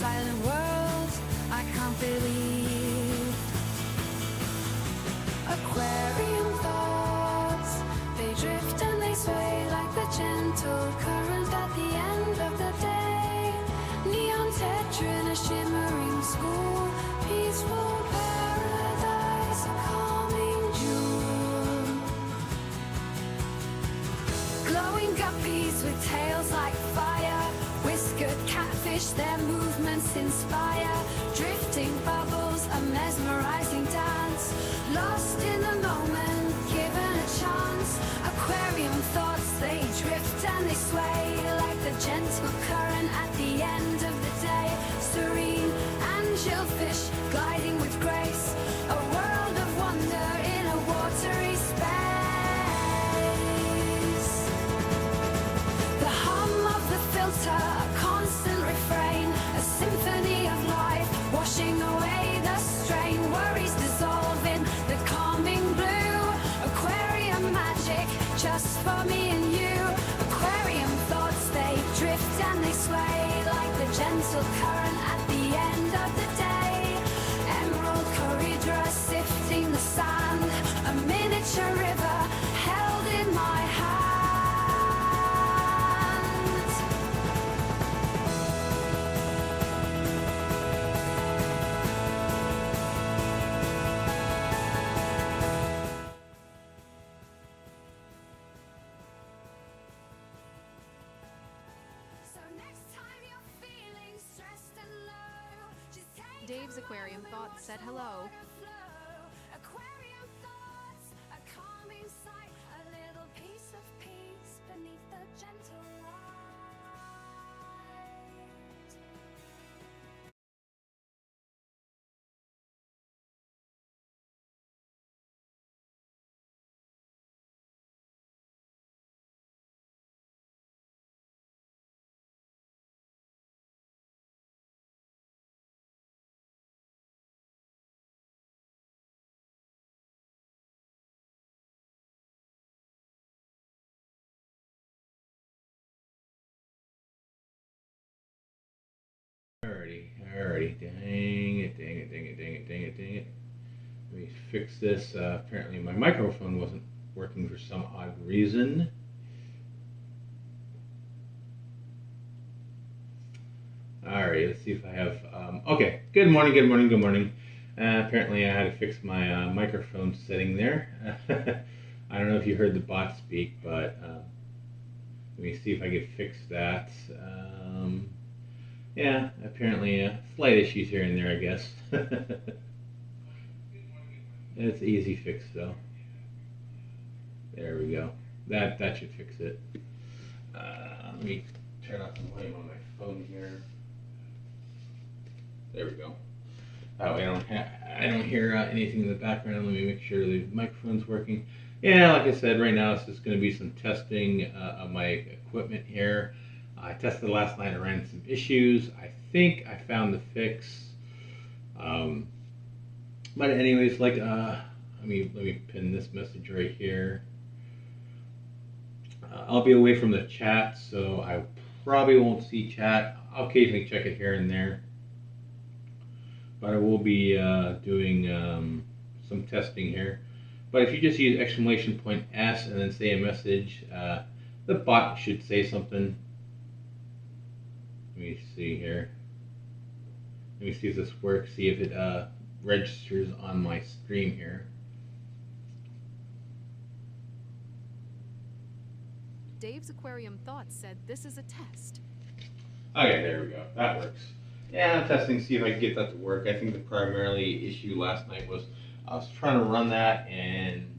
silent world I can't believe. Aquarium thoughts, they drift and they sway like the gentle current at the end of the day. Neon tetra in a shimmering school, peaceful paradise, a calming jewel. Glowing guppies with tails like fire, whiskered catfish, their movements inspire. Drifting bubbles, a mesmerizing dance, lost in the moment, given a chance. Aquarium thoughts, they drift and they sway like the gentle current at the end of the day. Serene angelfish gliding with grace, a world of wonder in a watery space. The hum of the filter, a constant refrain, a symphony of life, washing away the strain. Worries dissolve in the calming blue. Aquarium magic, just for me and you. Aquarium thoughts, they drift and they sway like the gentle current at the end of the day. Emerald corridor sifting the sand, a miniature river held in my hand. So next time you're feeling stressed and low, just take Dave's Aquarium Thoughts said hello. Aquarium thoughts, a calming sight, a little piece of peace beneath the gentle light. Alrighty. Dang it. Let me fix this. Apparently my microphone wasn't working for some odd reason. Alright, let's see if I have, okay, good morning. Apparently I had to fix my microphone setting there. I don't know if you heard the bot speak, but let me see if I can fix that. Yeah, apparently slight issues here and there, I guess. It's easy fix though. There we go. That should fix it. Let me turn off the volume on my phone here. There we go. That way I don't hear anything in the background. Let me make sure the microphone's working. Yeah, like I said, right now it's just going to be some testing of my equipment here. I tested last night. I ran into some issues. I think I found the fix. But anyways, like let me pin this message right here. I'll be away from the chat, so I probably won't see chat. I'll occasionally check it here and there. But I will be doing some testing here. But if you just use exclamation point S and then say a message, the bot should say something. Let me see here. Let me see if this works. See if it registers on my stream here. Dave's Aquarium Thoughts said this is a test. Okay, there we go. That works. Yeah, I'm testing to see if I can get that to work. I think the primarily issue last night was I was trying to run that and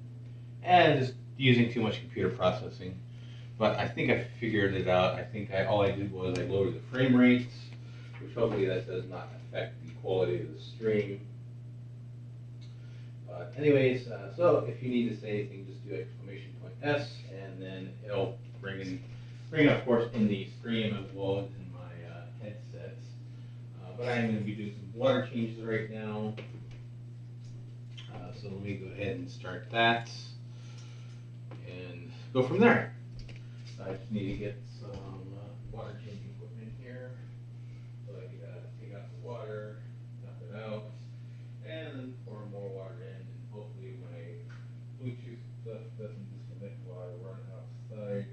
just using too much computer processing. But I think I figured it out. I think all I did was I lowered the frame rates, which hopefully that does not affect the quality of the stream. But anyways, so if you need to say anything, just do exclamation point S, and then it'll bring of course in the stream as well as in my headsets. But I'm going to be doing some water changes right now. So let me go ahead and start that and go from there. I just need to get some water changing equipment here. So I take out water, dump it out, and then pour more water in, and hopefully my Bluetooth stuff doesn't disconnect while I run outside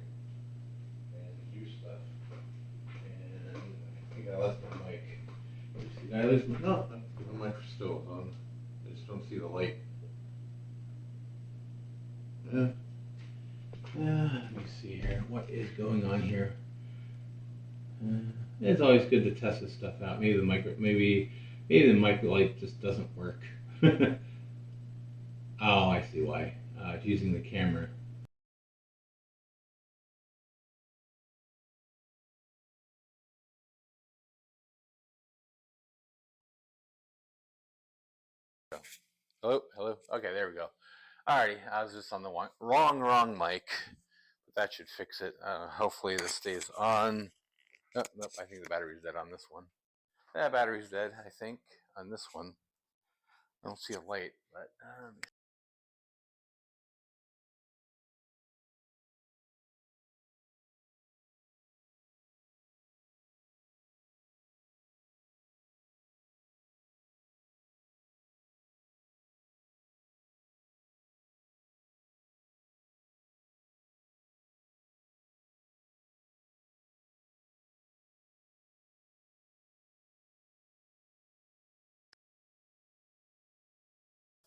and do stuff. And I think I left my mic. Did I lose my, no, my mic still on. I just don't see the light. Let me see here. What is going on here? It's always good to test this stuff out. Maybe the micro light just doesn't work. Oh, I see why. It's using the camera. Hello, hello. Okay, there we go. Alrighty, I was just on the wrong mic, but that should fix it. Hopefully this stays on. Oh, nope, I think the battery's dead on this one. Yeah, battery's dead, I think, on this one. I don't see a light, but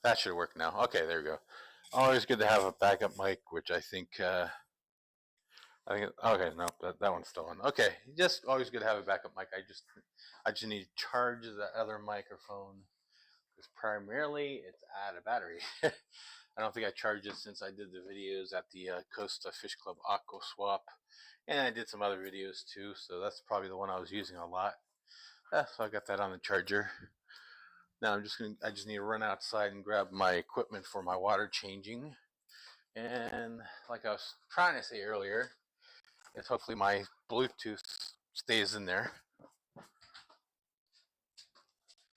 that should work now. Okay, there we go. Always good to have a backup mic, which I think, okay, no, that one's still on. Okay, just always good to have a backup mic. I just need to charge the other microphone because primarily it's out of battery. I don't think I charged it since I did the videos at the Costa Fish Club Aqua Swap, and I did some other videos too. So that's probably the one I was using a lot. So I got that on the charger. Now I just need to run outside and grab my equipment for my water changing. And like I was trying to say earlier, is hopefully my Bluetooth stays in there.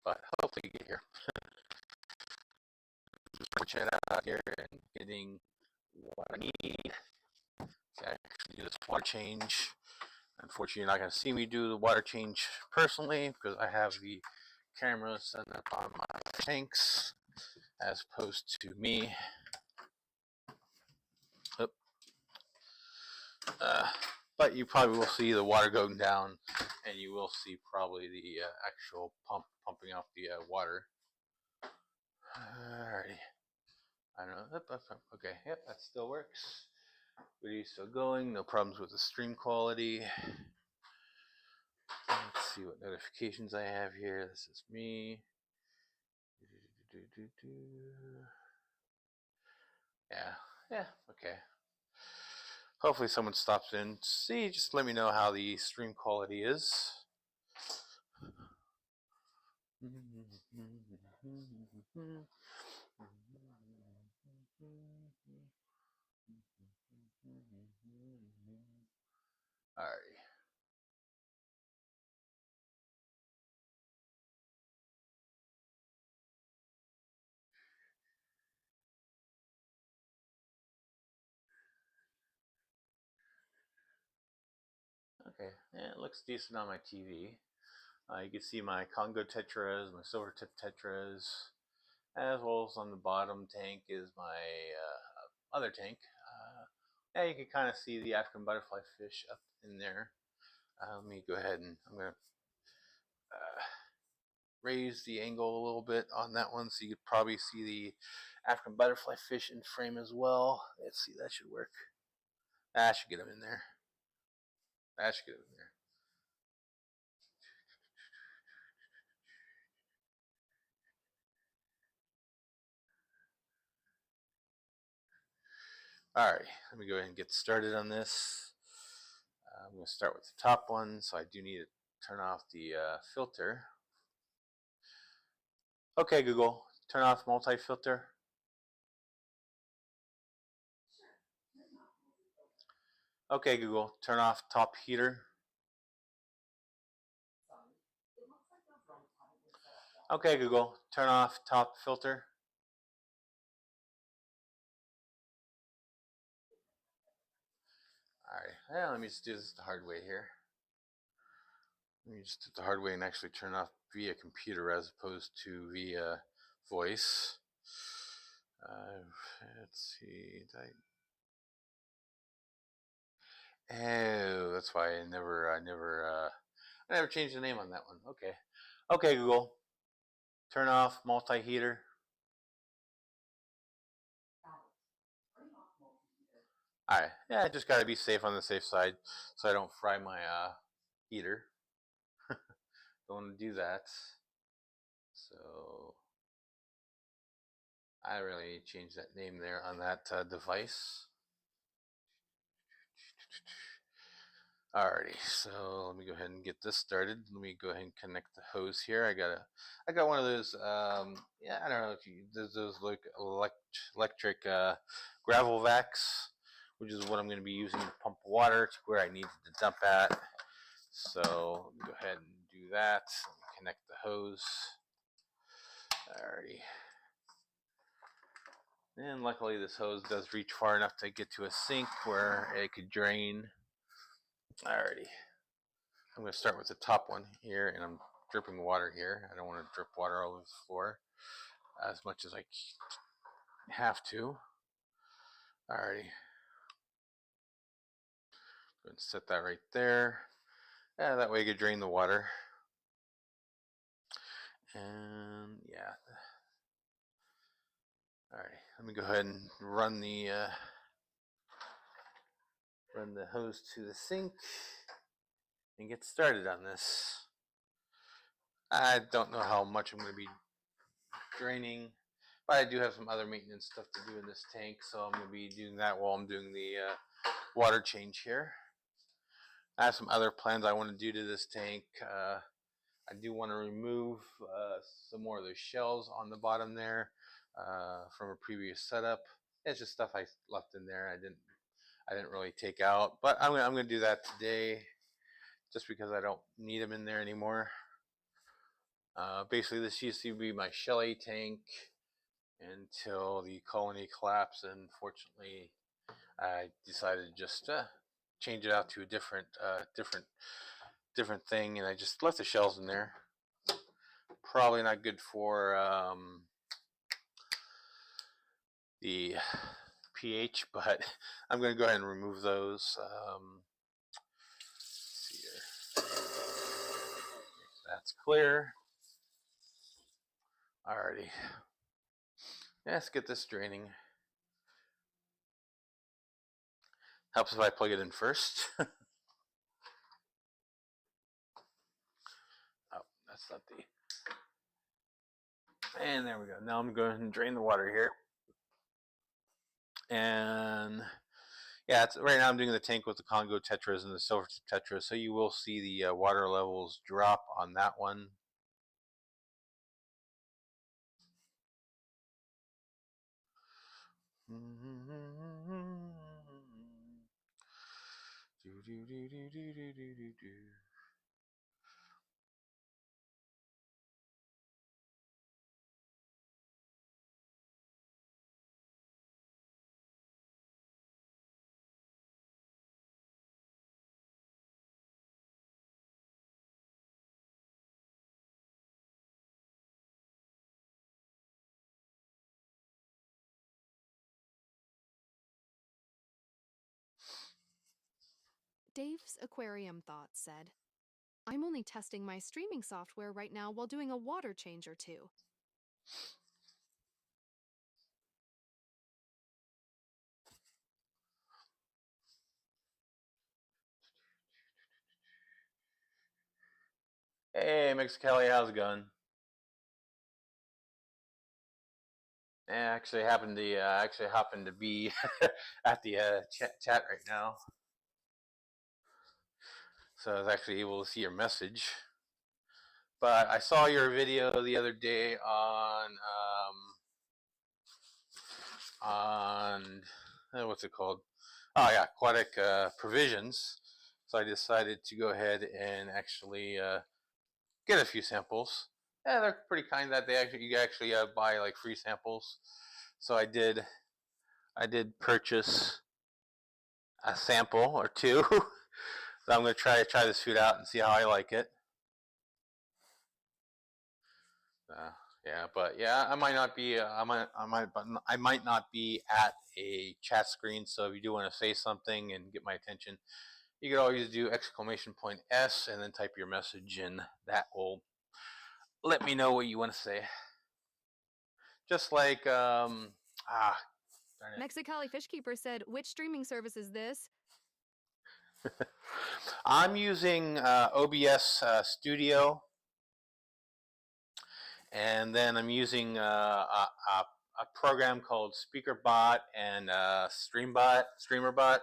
But hopefully you get here. Just switching it out here and getting what I need to actually do this water change. Unfortunately, you're not going to see me do the water change personally because I have the camera set up on my tanks as opposed to me. But you probably will see the water going down, and you will see probably the actual pumping out the water. Alrighty. I don't know. Okay, yep, that still works. Video's still going. No problems with the stream quality. Let's see what notifications I have here. This is me. Yeah, okay. Hopefully someone stops in. See, just let me know how the stream quality is. Alright. Okay, yeah, it looks decent on my TV. You can see my Congo tetras, my silver tip tetras, as well as on the bottom tank is my other tank. Yeah, you can kind of see the African butterfly fish up in there. Let me go ahead and I'm going to raise the angle a little bit on that one so you could probably see the African butterfly fish in frame as well. Let's see, that should work. That should get them in there. That should get them in there. Alright, let me go ahead and get started on this. I'm going to start with the top one, so I do need to turn off the filter. Okay, Google, turn off multi-filter. Okay, Google, turn off top heater. Okay, Google, turn off top filter. Alright, let me just do this the hard way here. Let me just do it the hard way and actually turn off via computer as opposed to via voice. Let's see. Oh, that's why I never changed the name on that one. Okay. Okay, Google. Turn off multi-heater. Alright. Yeah, I just gotta be safe on the safe side so I don't fry my heater. Don't want to do that. So I really changed that name there on that device. Alrighty, so let me go ahead and get this started. Let me go ahead and connect the hose here. I got one of those. Yeah, I don't know if there's those like electric gravel vacs, which is what I'm going to be using to pump water to where I need to dump at. So let me go ahead and do that. Connect the hose. Alrighty. And luckily this hose does reach far enough to get to a sink where it could drain. Alrighty. I'm going to start with the top one here, and I'm dripping water here. I don't want to drip water all over the floor as much as I have to. Alrighty. Go ahead and set that right there. Yeah, that way you could drain the water. And yeah. Alright, let me go ahead and run the hose to the sink and get started on this. I don't know how much I'm going to be draining, but I do have some other maintenance stuff to do in this tank, so I'm going to be doing that while I'm doing the water change here. I have some other plans I want to do to this tank. I do want to remove some more of those shells on the bottom there from a previous setup. It's just stuff I left in there. I didn't really take out, but I'm gonna do that today, just because I don't need them in there anymore. Basically, this used to be my Shelly tank until the colony collapsed, and fortunately, I decided to just change it out to a different thing, and I just left the shells in there. Probably not good for the pH, but I'm going to go ahead and remove those. Let's see here. That's clear. Alrighty. Let's get this draining. Helps if I plug it in first. Oh, that's not the... And there we go. Now I'm going to drain the water here. And yeah, right now I'm doing the tank with the Congo tetras and the silver tetras, so you will see the water levels drop on that one. Dave's Aquarium Thoughts said, I'm only testing my streaming software right now while doing a water change or two. Hey, Mexicali, how's it going? Yeah, actually happened to be at the chat right now, so I was actually able to see your message. But I saw your video the other day on what's it called? Oh yeah, aquatic provisions. So I decided to go ahead and actually get a few samples. Yeah, they're pretty kind that you actually buy like free samples. So I did purchase a sample or two. So I'm gonna try this food out and see how I like it. Yeah, but yeah, I might not be. I might not be at a chat screen. So if you do want to say something and get my attention, you could always do !S and then type your message, and that will let me know what you want to say. Just like darn it. Mexicali Fishkeeper said, which streaming service is this? I'm using OBS Studio, and then I'm using a program called SpeakerBot and StreamerBot,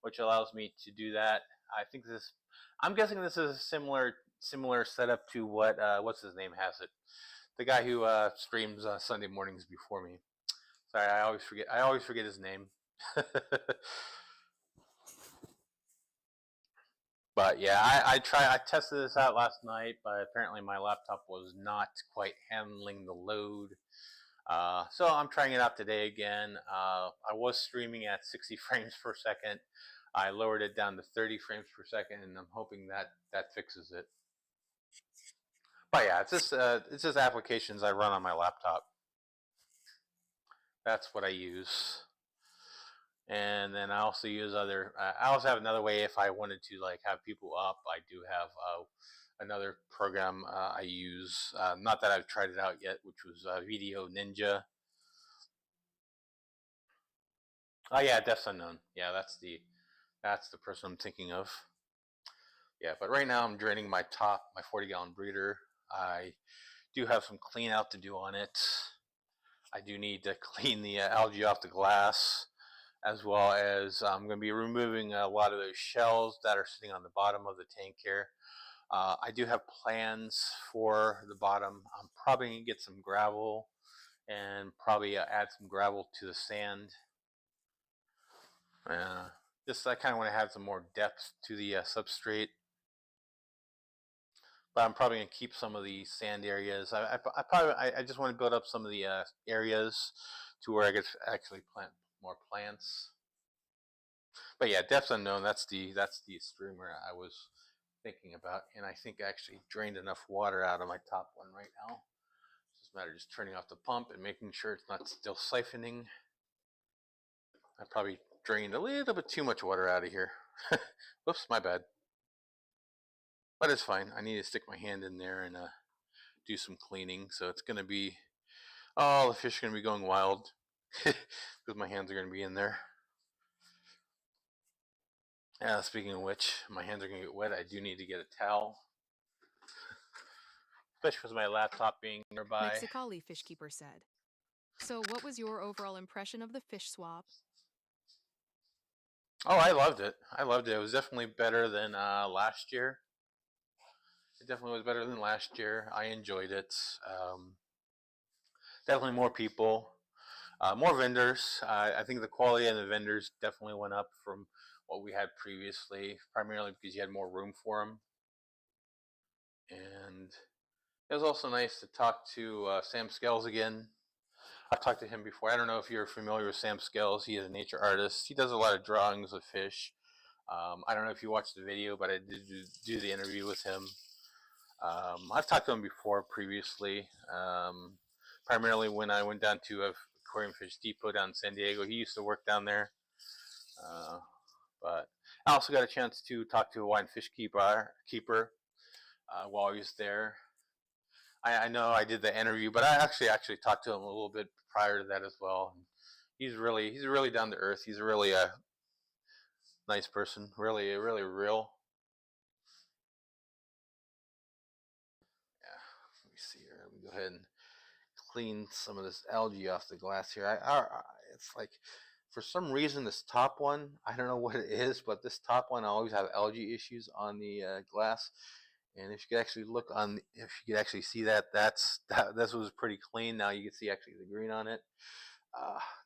which allows me to do that. I think this. I'm guessing this is a similar setup to what what's his name has it. The guy who streams Sunday mornings before me. Sorry, I always forget. I always forget his name. But yeah, I tested this out last night, but apparently my laptop was not quite handling the load. So I'm trying it out today again. I was streaming at 60 frames per second. I lowered it down to 30 frames per second, and I'm hoping that that fixes it. But yeah, it's just applications I run on my laptop. That's what I use. And then I also use other. I also have another way if I wanted to like have people up. I do have another program I use. Not that I've tried it out yet, which was Video Ninja. Oh yeah, Death's Unknown. Yeah, that's the person I'm thinking of. Yeah, but right now I'm draining my 40-gallon breeder. I do have some clean out to do on it. I do need to clean the algae off the glass, as well as I'm going to be removing a lot of those shells that are sitting on the bottom of the tank here. I do have plans for the bottom. I'm probably going to get some gravel and probably add some gravel to the sand. Just I kind of want to have some more depth to the substrate. But I'm probably going to keep some of the sand areas. I just want to build up some of the areas to where I could actually plant more plants. But yeah, Depth's Unknown. That's the streamer I was thinking about, and I think I actually drained enough water out of my top one right now. It's just a matter of just turning off the pump and making sure it's not still siphoning. I probably drained a little bit too much water out of here. Whoops, my bad. But it's fine. I need to stick my hand in there and do some cleaning. So it's going to be, oh, the fish are going to be going wild because my hands are going to be in there. Speaking of which, my hands are going to get wet. I do need to get a towel, especially because my laptop being nearby. Mexicali Fishkeeper said. So what was your overall impression of the fish swap? Oh, I loved it. I loved it. It was definitely better than last year. It definitely was better than last year. I enjoyed it. Definitely more people, more vendors. I think the quality of the vendors definitely went up from what we had previously, primarily because you had more room for them. And it was also nice to talk to Sam Scales again. I've talked to him before. I don't know if you're familiar with Sam Scales. He is a nature artist. He does a lot of drawings of fish. I don't know if you watched the video, but I did do the interview with him. I've talked to him before previously, primarily when I went down to Aquarium Fish Depot down in San Diego. He used to work down there. But I also got a chance to talk to a Hawaiian fish keeper while I was there. I know I did the interview, but I actually talked to him a little bit prior to that as well. He's really down to earth. He's really a nice person, really real. Yeah, let me see here. Let me go ahead and clean some of this algae off the glass here. It's like for some reason this top one, I don't know what it is, but this top one I always have algae issues on the glass. And if you could actually look on, if you could actually see that, this was pretty clean. Now you can see actually the green on it.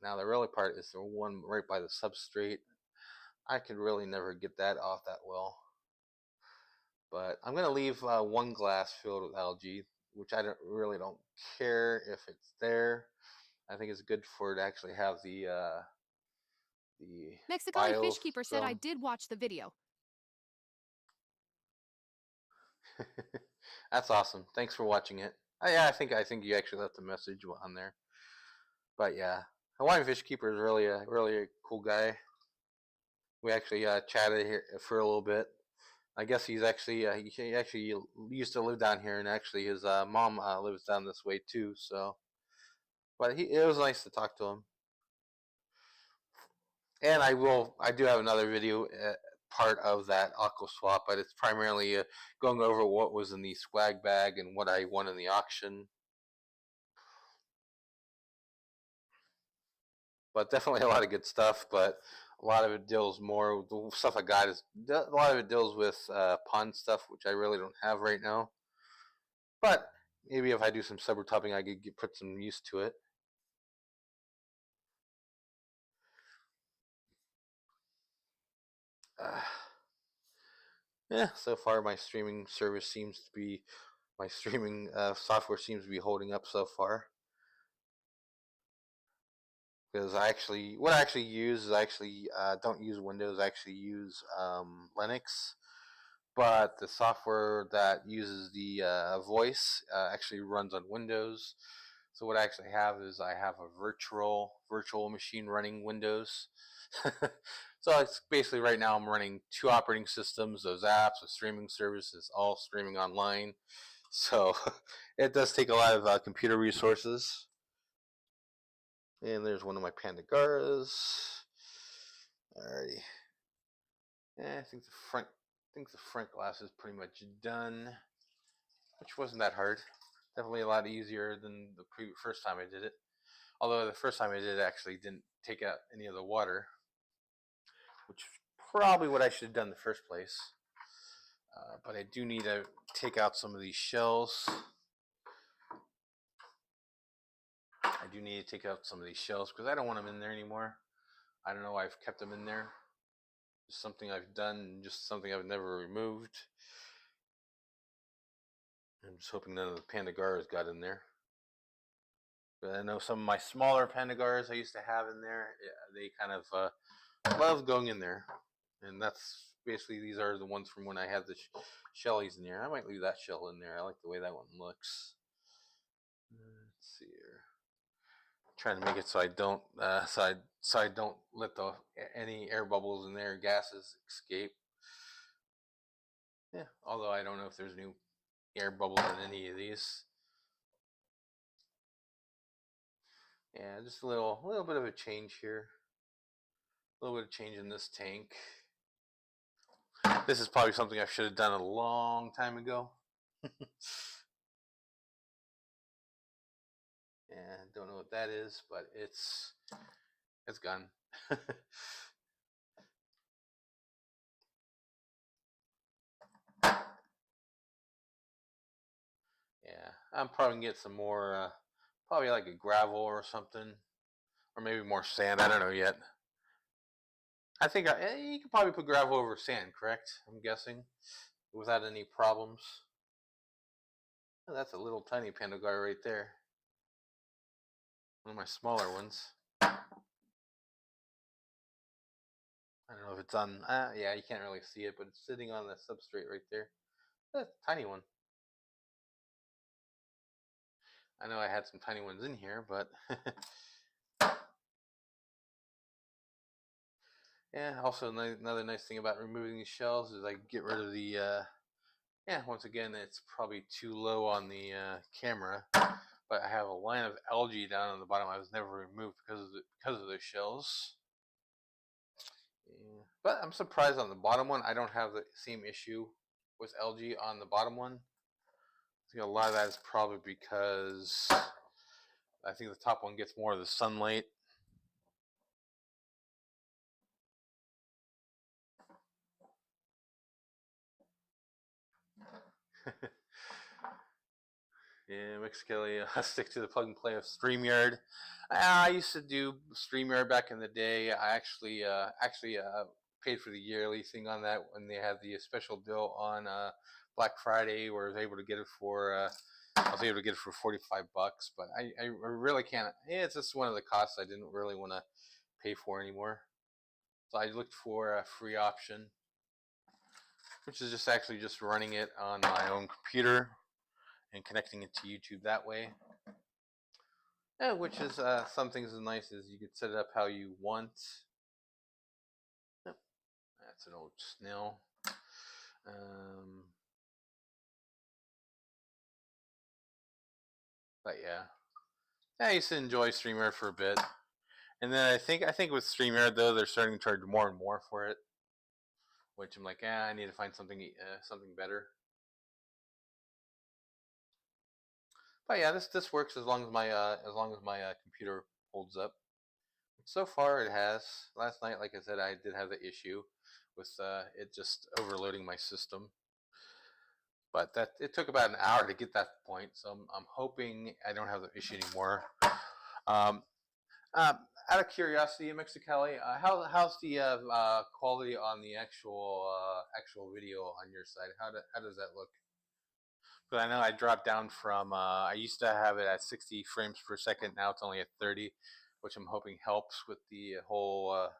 Now the really part is the one right by the substrate. I could really never get that off that well. But I'm gonna leave one glass filled with algae, which I really don't care if it's there. I think it's good for it to actually have the Mexicali Fishkeeper said I did watch the video. That's awesome. Thanks for watching it. Yeah, I think you actually left a message on there. But yeah, Hawaiian Fish Keeper is really a cool guy. We actually chatted here for a little bit. I guess he actually used to live down here, and actually his mom lives down this way too. So, but it was nice to talk to him. And I do have another video part of that aqua swap, but it's primarily going over what was in the swag bag and what I won in the auction. But definitely a lot of good stuff. But a lot of it deals more the stuff I got is a lot of it deals with pond stuff, which I really don't have right now. But maybe if I do some subber topping, I could put some use to it. Yeah, so far my streaming software seems to be holding up so far. Because what I actually use is don't use Windows. I actually use Linux, but the software that uses the voice actually runs on Windows. So what I actually have is I have a virtual machine running Windows. So it's basically right now I'm running 2 operating systems, those apps, the streaming services, all streaming online. So it does take a lot of computer resources. And there's one of my Pandagoras. Alrighty. I think the front glass is pretty much done, which wasn't that hard. Definitely a lot easier than the first time I did it. Although the first time I did it actually didn't take out any of the water, which is probably what I should have done in the first place. But I do need to take out some of these shells. Because I don't want them in there anymore. I don't know why I've kept them in there. Just something I've done, just something I've never removed. I'm just hoping none of the Pandagoras got in there. But I know some of my smaller Pandagoras I used to have in there, they kind of love going in there. And that's basically, these are the ones from when I had the shellies in there. I might leave that shell in there. I like the way that one looks. Let's see here. Trying to make it so I don't don't let any air bubbles in there, gases escape. Yeah, although I don't know if there's new air bubbles in any of these. Yeah, just a little bit of a change here. A little bit of change in this tank. This is probably something I should have done a long time ago. Yeah, don't know what that is, but it's gone. Yeah, I'm probably gonna get some more, probably like a gravel or something, or maybe more sand. I don't know yet. I think you could probably put gravel over sand, correct? I'm guessing, without any problems. Oh, that's a little tiny Pandagar right there. One of my smaller ones. I don't know if it's on. Yeah, you can't really see it, but it's sitting on the substrate right there. That's a tiny one. I know I had some tiny ones in here, but yeah. Also, another nice thing about removing these shells is I get rid of the. Yeah, once again, it's probably too low on the camera, but I have a line of algae down on the bottom. I was never removed because of the shells. Yeah. But I'm surprised on the bottom one. I don't have the same issue with algae on the bottom one. I think a lot of that is probably because I think the top one gets more of the sunlight. Yeah, Mix Kelly, stick to the plug and play of StreamYard. I used to do StreamYard back in the day. I actually paid for the yearly thing on that when they had the special deal on Black Friday, where I was able to get it for 45 bucks. But I really can't. Yeah, it's just one of the costs I didn't really want to pay for anymore. So I looked for a free option, which is just running it on my own computer. and connecting it to YouTube that way. Which is some things is nice is you could set it up how you want. Yep, that's an old snail. But yeah, I used to enjoy StreamYard for a bit, and then I think with StreamYard though they're starting to charge more and more for it, which I'm like, I need to find something better. But yeah, this works as long as my computer holds up. So far, it has. Last night, like I said, I did have the issue with it just overloading my system, but that it took about an hour to get that point. So I'm hoping I don't have the issue anymore. Um, out of curiosity, Mexicali, how's the quality on the actual video on your side? How does that look? But I know I dropped down from I used to have it at 60 frames per second. Now it's only at 30, which I'm hoping helps with the whole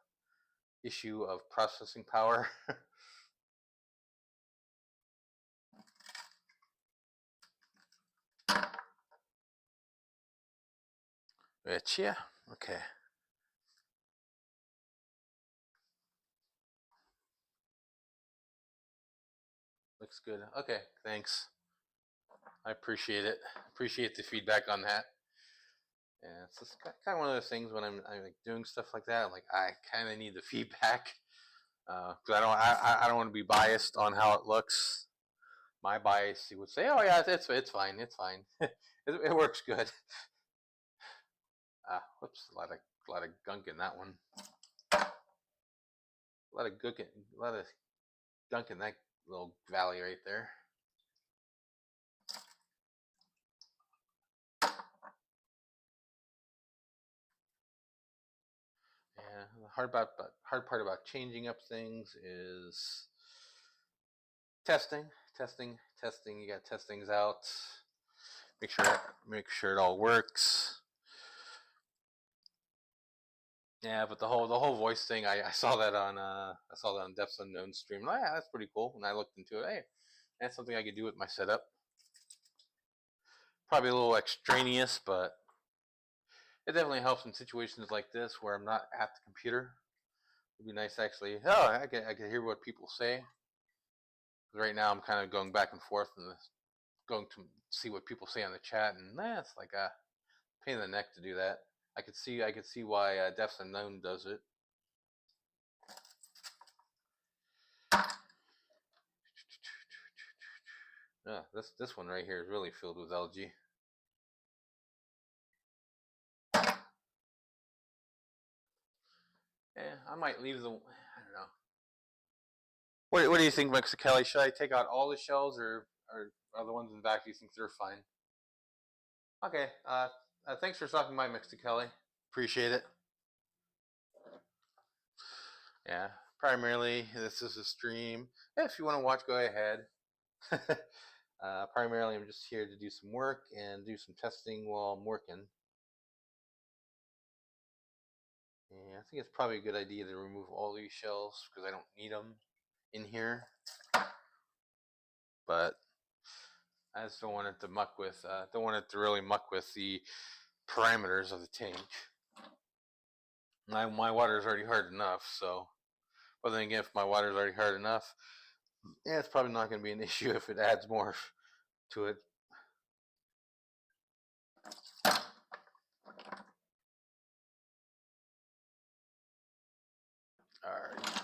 issue of processing power. Which, yeah, okay. Looks good. Okay, thanks. I appreciate it. Appreciate the feedback on that. Yeah, it's just kind of one of those things when I'm like doing stuff like that. I'm like, I kind of need the feedback because I don't want to be biased on how it looks. My bias would say, oh yeah, it's fine, it's fine. It works good. Whoops, a lot of gunk in that one. A lot of gunk in that little valley right there. Yeah, the hard part about changing up things is testing. You got to test things out. Make sure it all works. Yeah, but the whole voice thing, I saw that on Depths Unknown stream. Oh, yeah, that's pretty cool. And I looked into it. Hey, that's something I could do with my setup. Probably a little extraneous, but it definitely helps in situations like this where I'm not at the computer. It'd be nice actually. Oh, I can hear what people say. Right now, I'm kind of going back and forth and going to see what people say on the chat, and it's like a pain in the neck to do that. I could see why Depths Unknown does it. This one right here is really filled with algae. I might leave the. I don't know. What do you think, Mexicali? Should I take out all the shells, or are the ones in the back? Do you think they're fine? Okay. Thanks for stopping by, Mexicali. Appreciate it. Yeah. Primarily, this is a stream. If you want to watch, go ahead. Primarily, I'm just here to do some work and do some testing while I'm working. Yeah, I think it's probably a good idea to remove all these shells because I don't need them in here. But I just don't want it to really muck with the parameters of the tank. My water is already hard enough, so. But then again, if my water is already hard enough, it's probably not going to be an issue if it adds more to it. Alright.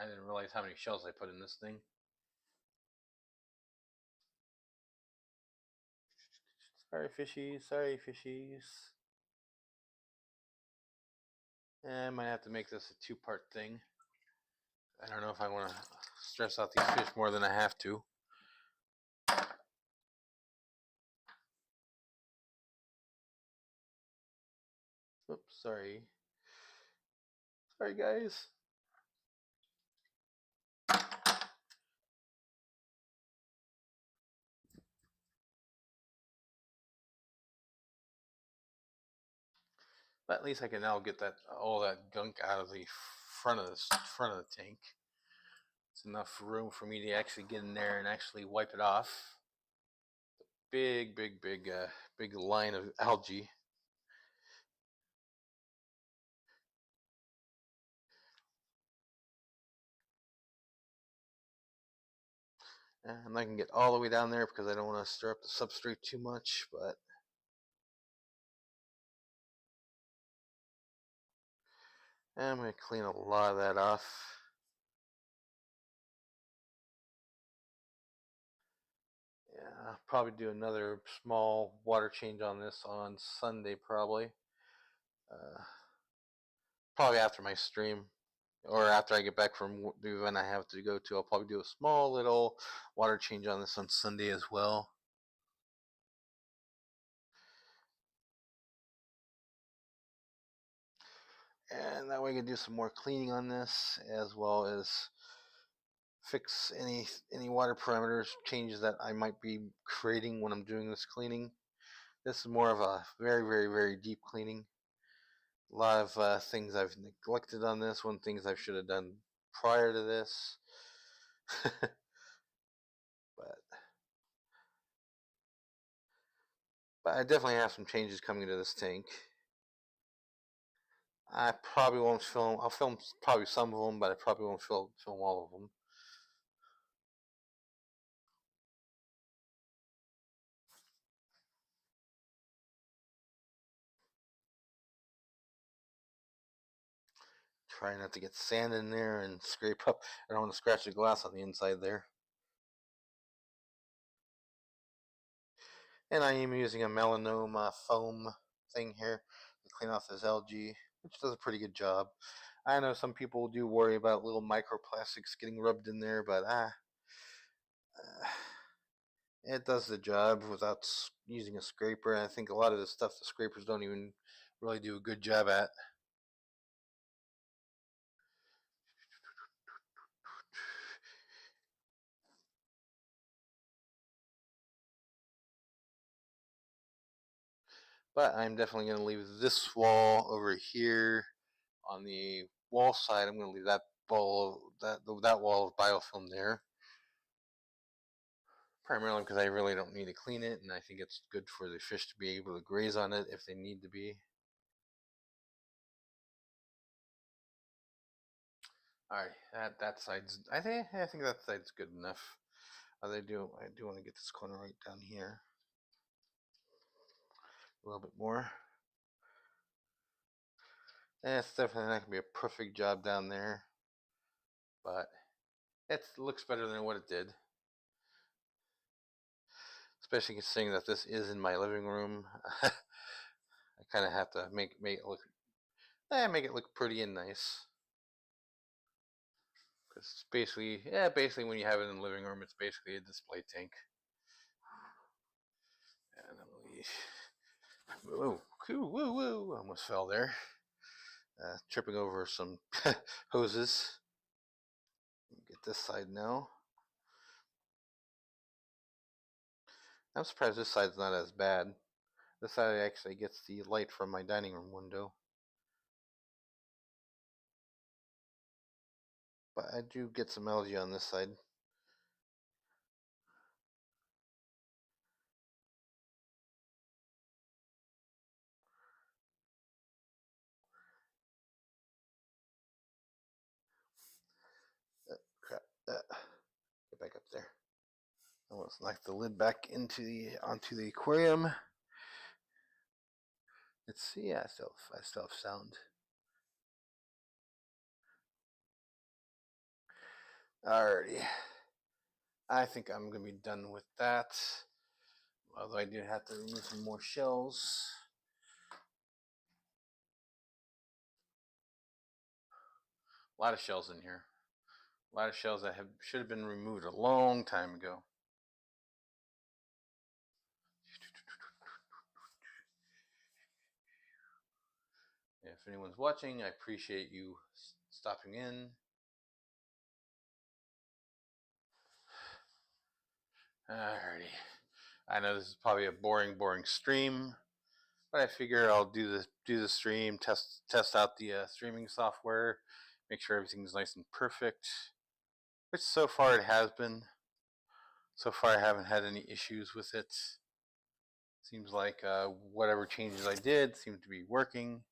I didn't realize how many shells I put in this thing. Sorry, fishies. I might have to make this a two-part thing. I don't know if I want to stress out these fish more than I have to. Oops, sorry. Sorry, guys. But at least I can now get all that gunk out of the front of the tank. It's enough room for me to actually get in there and actually wipe it off. big line of algae. And I can get all the way down there because I don't want to stir up the substrate too much, but I'm going to clean a lot of that off. Yeah, I'll probably do another small water change on this on Sunday, probably. Probably after my stream, or after I get back from the event I have to go to. I'll probably do a small little water change on this on Sunday as well. And that way I can do some more cleaning on this, as well as fix any water parameters changes that I might be creating when I'm doing this cleaning. This is more of a very deep cleaning. A lot of things I've neglected on this one, things I should have done prior to this. but I definitely have some changes coming to this tank. I probably won't film. I'll film probably some of them, but I probably won't film all of them. Try not to get sand in there and scrape up. I don't want to scratch the glass on the inside there. And I am using a melanoma foam thing here to clean off this algae, which does a pretty good job. I know some people do worry about little microplastics getting rubbed in there, but it does the job without using a scraper. And I think a lot of the stuff the scrapers don't even really do a good job at. But I'm definitely going to leave this wall over here on the wall side. I'm going to leave that wall of biofilm there. Primarily because I really don't need to clean it, and I think it's good for the fish to be able to graze on it if they need to be. Alright, that side's I think that side's good enough. I do want to get this corner right down here a little bit more. And it's definitely not gonna be a perfect job down there, but it looks better than what it did. Especially considering that this is in my living room. I kind of have to make it look pretty and nice. Because it's basically when you have it in the living room, it's basically a display tank. And whoa, almost fell there. Tripping over some hoses. Get this side now. I'm surprised this side's not as bad. This side actually gets the light from my dining room window. But I do get some algae on this side. Crap. Get back up there. I almost knocked the lid back onto the aquarium. Let's see. I still have sound. Alrighty. I think I'm gonna be done with that. Although I do have to remove some more shells. A lot of shells in here. A lot of shells that should have been removed a long time ago. If anyone's watching, I appreciate you stopping in. Alrighty. I know this is probably a boring stream, but I figure I'll do the stream, test out the streaming software, make sure everything's nice and perfect, which so far it has been. So far I haven't had any issues with it. Seems like whatever changes I did seem to be working.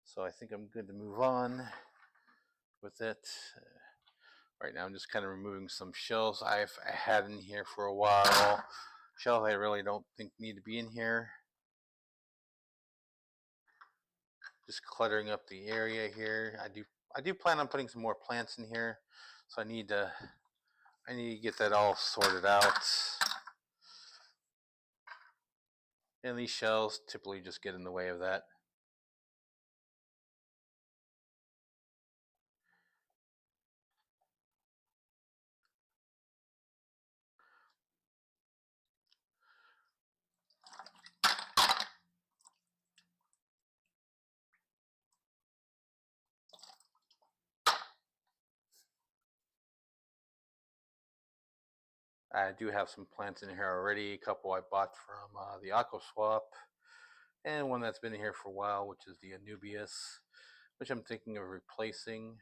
So I think I'm good to move on with it. Right now I'm just kind of removing some shells I've had in here for a while. Shells I really don't think need to be in here. Just cluttering up the area here. I do plan on putting some more plants in here, so I need to get that all sorted out. And these shells typically just get in the way of that. I do have some plants in here already. A couple I bought from the Aqua Swap, and one that's been in here for a while, which is the Anubias, which I'm thinking of replacing,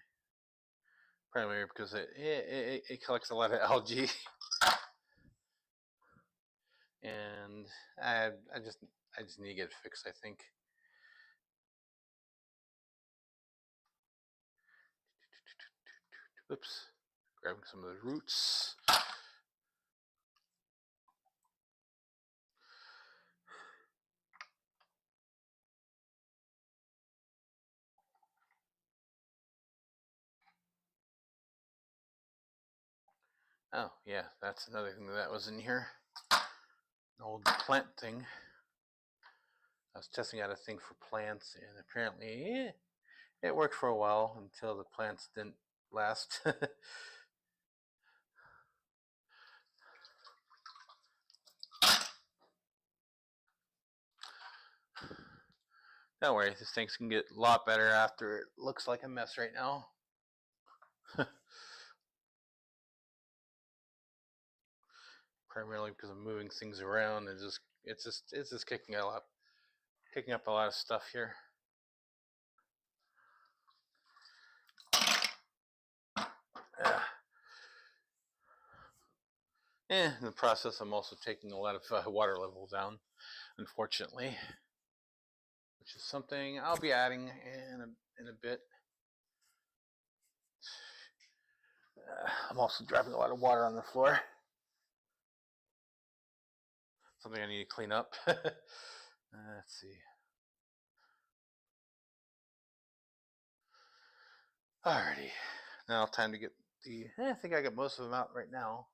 primarily because it collects a lot of algae, and I just need to get it fixed, I think. Oops, grabbing some of the roots. Oh yeah, that's another thing that was in here. An old plant thing. I was testing out a thing for plants, and apparently it worked for a while until the plants didn't last. Don't worry, this thing's can get a lot better after it looks like a mess right now. Primarily because I'm moving things around and it's just kicking up a lot of stuff here. In the process, I'm also taking a lot of water level down, unfortunately, which is something I'll be adding in a bit. I'm also dropping a lot of water on the floor. Something I need to clean up. Let's see. Alrighty, now time to get I think I got most of them out right now,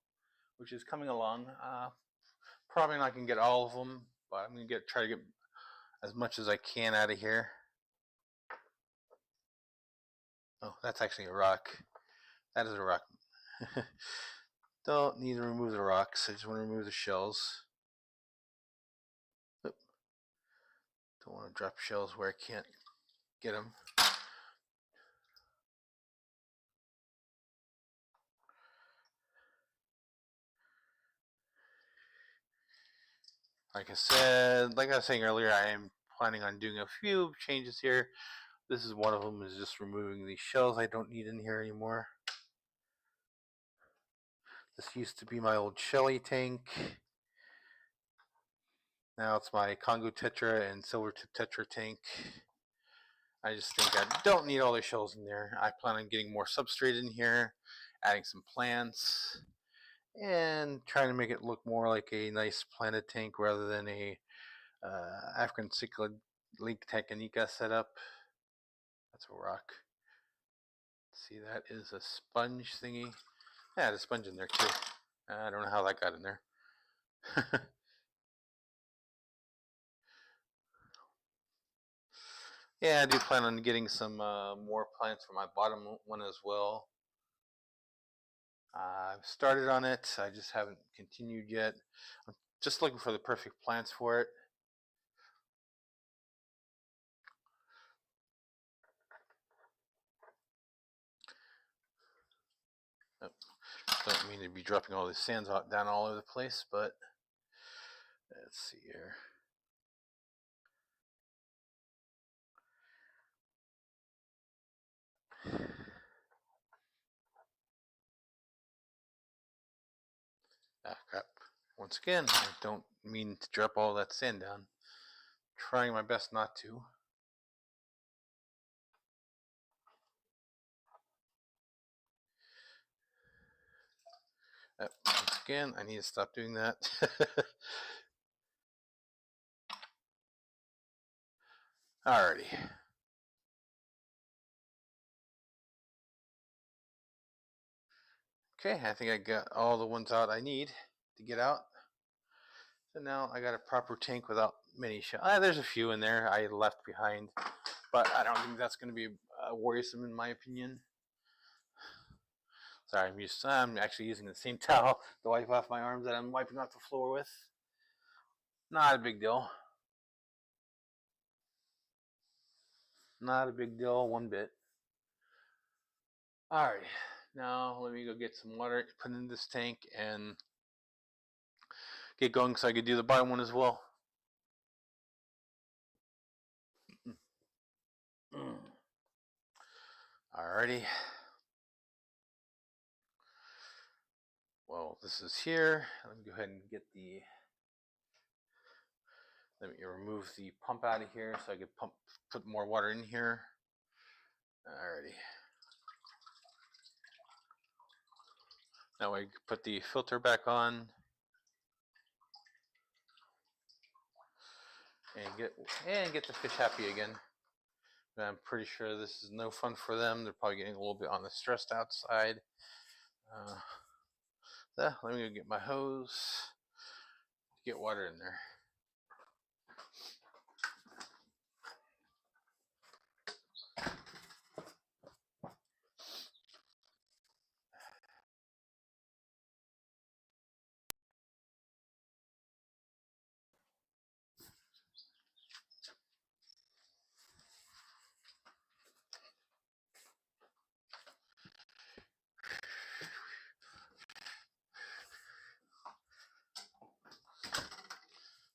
which is coming along. Probably not gonna get all of them, but I'm gonna try to get as much as I can out of here. Oh, that's actually a rock. That is a rock. Don't need to remove the rocks. I just want to remove the shells. Oop. Don't want to drop shells where I can't get them. Like I was saying earlier, I am planning on doing a few changes here. This is one of them, is just removing these shells I don't need in here anymore. This used to be my old Shelly tank. Now it's my Congo Tetra and Silver Tip Tetra tank. I just think I don't need all the shells in there. I plan on getting more substrate in here, adding some plants, and trying to make it look more like a nice planted tank rather than a African cichlid link Tanganyika setup. That's a rock. See, that is a sponge thingy. Yeah, there's a sponge in there too. I don't know how that got in there. Yeah, I do plan on getting some more plants for my bottom one as well. I've started on it. I just haven't continued yet. I'm just looking for the perfect plants for it. Oh, don't mean to be dropping all these sands down all over the place, but let's see here. Ah, crap. Once again, I don't mean to drop all that sand down. Trying my best not to. Once again, I need to stop doing that. Alrighty. Okay, I think I got all the ones out I need to get out. So now I got a proper tank without many shells. There's a few in there I left behind, but I don't think that's going to be worrisome in my opinion. Sorry, I'm actually using the same towel to wipe off my arms that I'm wiping off the floor with. Not a big deal. Not a big deal one bit. Alright, now let me go get some water, put in this tank, and get going so I could do the bottom one as well. Alrighty. Well, this is here. Let me go ahead and get the. Let me remove the pump out of here so I can put more water in here. Alrighty. Now I put the filter back on and get the fish happy again. I'm pretty sure this is no fun for them. They're probably getting a little bit on the stressed out side. Let me go get my hose to get water in there.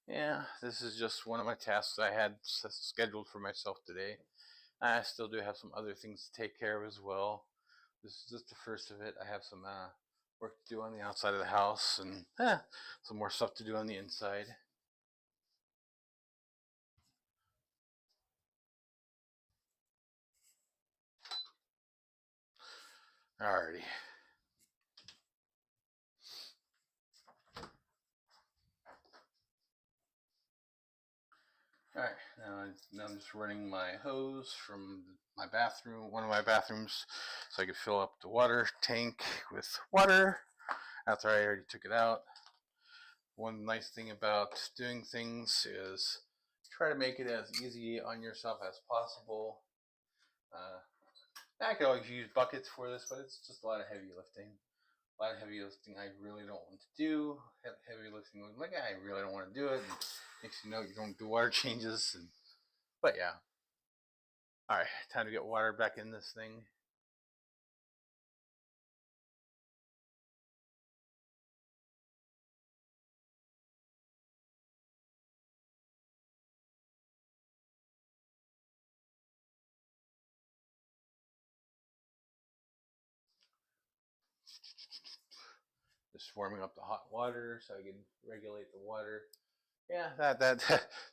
Yeah, this is just one of my tasks I had scheduled for myself today. I still do have some other things to take care of as well. This is just the first of it. I have some work to do on the outside of the house and some more stuff to do on the inside. Alrighty. Alright, now I'm just running my hose from my bathroom, one of my bathrooms, so I can fill up the water tank with water after I already took it out. One nice thing about doing things is try to make it as easy on yourself as possible. I could always use buckets for this, but it's just a lot of heavy lifting. A lot of heavy lifting I really don't want to do. Heavy lifting, like I really don't want to do it. And makes you know you don't do water changes. But yeah. Alright, time to get water back in this thing. Just warming up the hot water so I can regulate the water. Yeah, that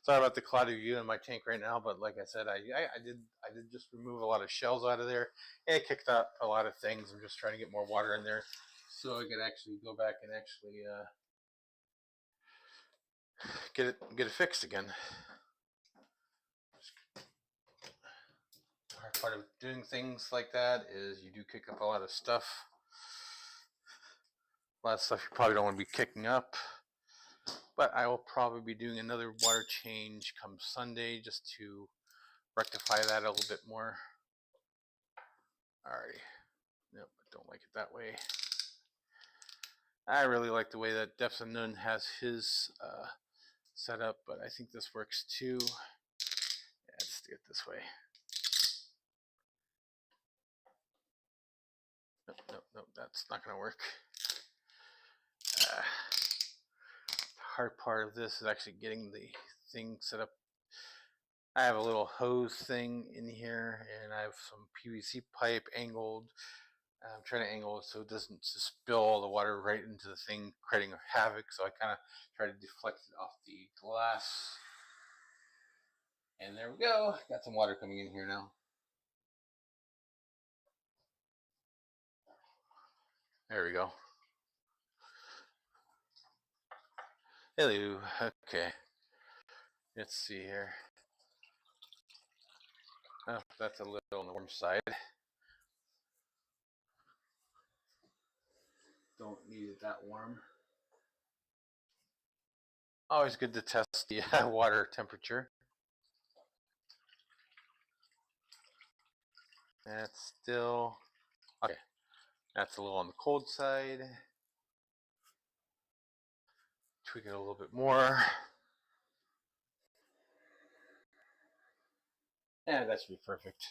sorry about the cloudy view in my tank right now, but like I said, I did just remove a lot of shells out of there. It kicked out a lot of things. I'm just trying to get more water in there so I could actually go back and actually get it fixed again. The hard part of doing things like that is you do kick up a lot of stuff. A lot of stuff you probably don't want to be kicking up. But I will probably be doing another water change come Sunday just to rectify that a little bit more. Alrighty. Nope, I don't like it that way. I really like the way that Depths Unknown has his set up, but I think this works too. Yeah, let's do it this way. Nope, that's not going to work. The hard part of this is actually getting the thing set up. I have a little hose thing in here, and I have some PVC pipe angled, I'm trying to angle it so it doesn't just spill all the water right into the thing, creating havoc. So I kind of try to deflect it off the glass. And there we go. Got some water coming in here now. There we go. Hello. Okay. Let's see here. Oh, that's a little on the warm side. Don't need it that warm. Always good to test the water temperature. That's still okay. That's a little on the cold side. Tweak it a little bit more. Yeah, that should be perfect.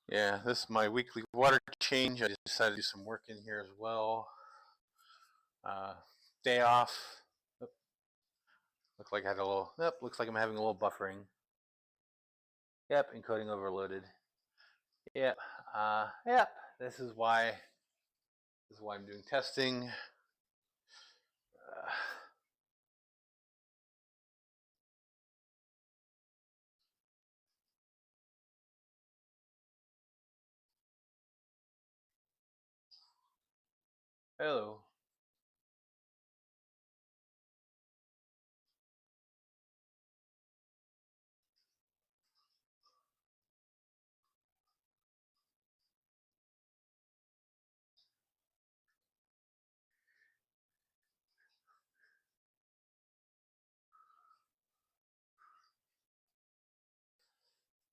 Yeah, this is my weekly water change. I decided to do some work in here as well. Day off. Oop. Looked like I had a little. Yep, looks like I'm having a little buffering. Yep, encoding overloaded. Yep. Yep. This is why I'm doing testing. Hello.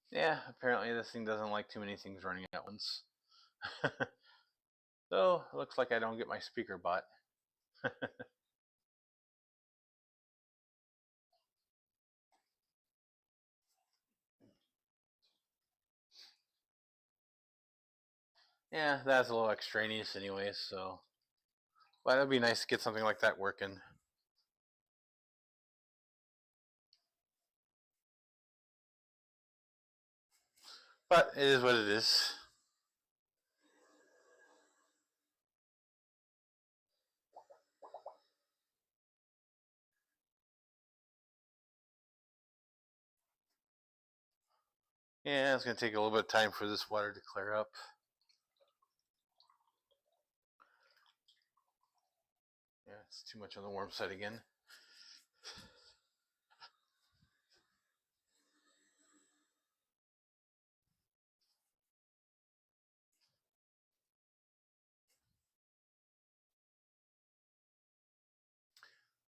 Yeah, apparently this thing doesn't like too many things running at once. So, it looks like I don't get my speaker bot. Yeah, that's a little extraneous anyway, so. But it'd be nice to get something like that working. But it is what it is. Yeah, it's going to take a little bit of time for this water to clear up. Yeah, it's too much on the warm side again.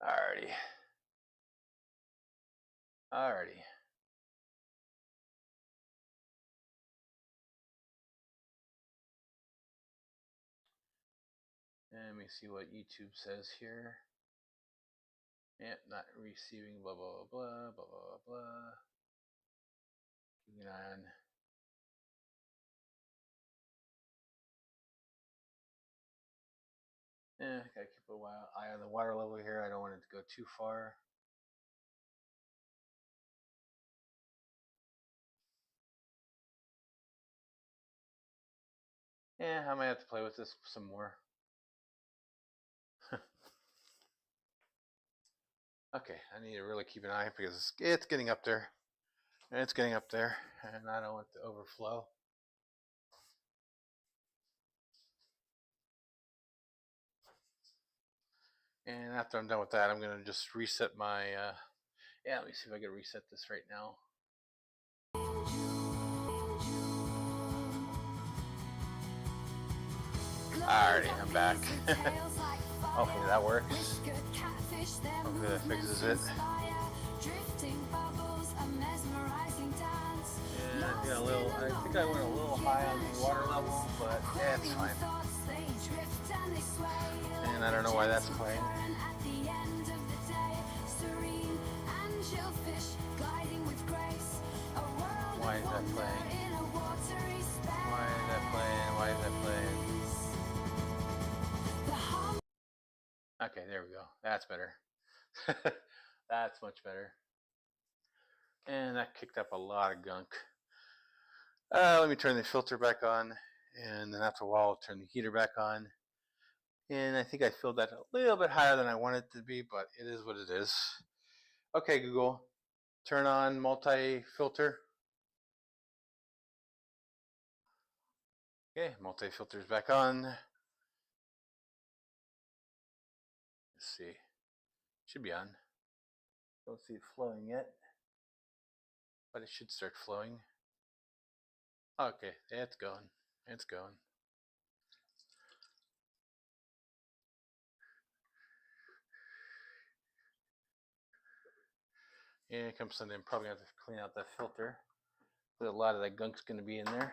Alrighty. Alrighty. Let me see what YouTube says here. Yep, not receiving blah blah blah blah blah blah. Keeping on. Yeah, gotta keep a eye on the water level here. I don't want it to go too far. Yeah, I might have to play with this some more. Okay, I need to really keep an eye because it's getting up there. It's getting up there, and I don't want it to overflow. And after I'm done with that, I'm going to just reset my, yeah, let me see if I can reset this right now. Alrighty, I'm back. Hopefully that works. Hopefully that fixes it. Yeah, a little, I think I went a little high on the water level, but yeah, it's fine. And I don't know why that's playing. Why is that playing? Why is that playing? Why is that playing? Okay, there we go. That's better. That's much better. And that kicked up a lot of gunk. Let me turn the filter back on, and then after a while I'll turn the heater back on. And I think I filled that a little bit higher than I wanted it to be, but it is what it is. Okay, Google, turn on multi-filter. Okay, multi-filter is back on. Let's see. Should be on. Don't see it flowing yet, but it should start flowing. Okay, it's going. It's going. Yeah, comes something. I'm probably gonna have to clean out that filter. A lot of that gunk's gonna be in there.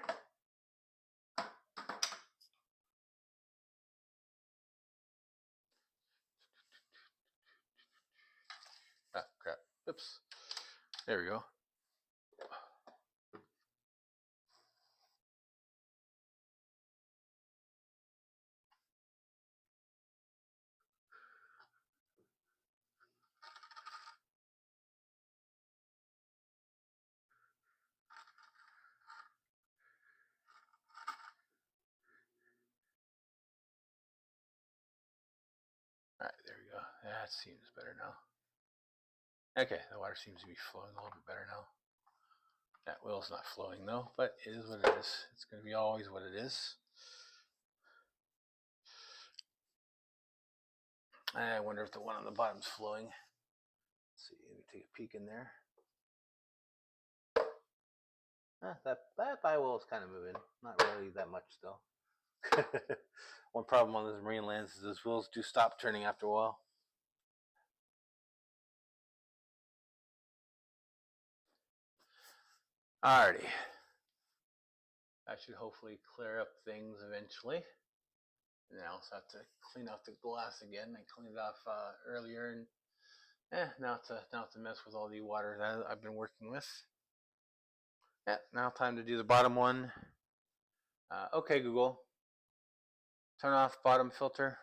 Ah, crap. Oops. There we go. All right, there we go. That seems better now. Okay, the water seems to be flowing a little bit better now. That well's not flowing though, but it is what it is. It's going to be always what it is. I wonder if the one on the bottom's flowing. Let's see, let me take a peek in there. That bi-well is kind of moving. Not really that much though. One problem on this marine lens is those wheels do stop turning after a while. Alrighty. That should hopefully clear up things eventually. And I also have to clean off the glass again. I cleaned it off earlier, and now to mess with all the water that I've been working with. Yeah, now time to do the bottom one. Okay, Google, turn off bottom filter.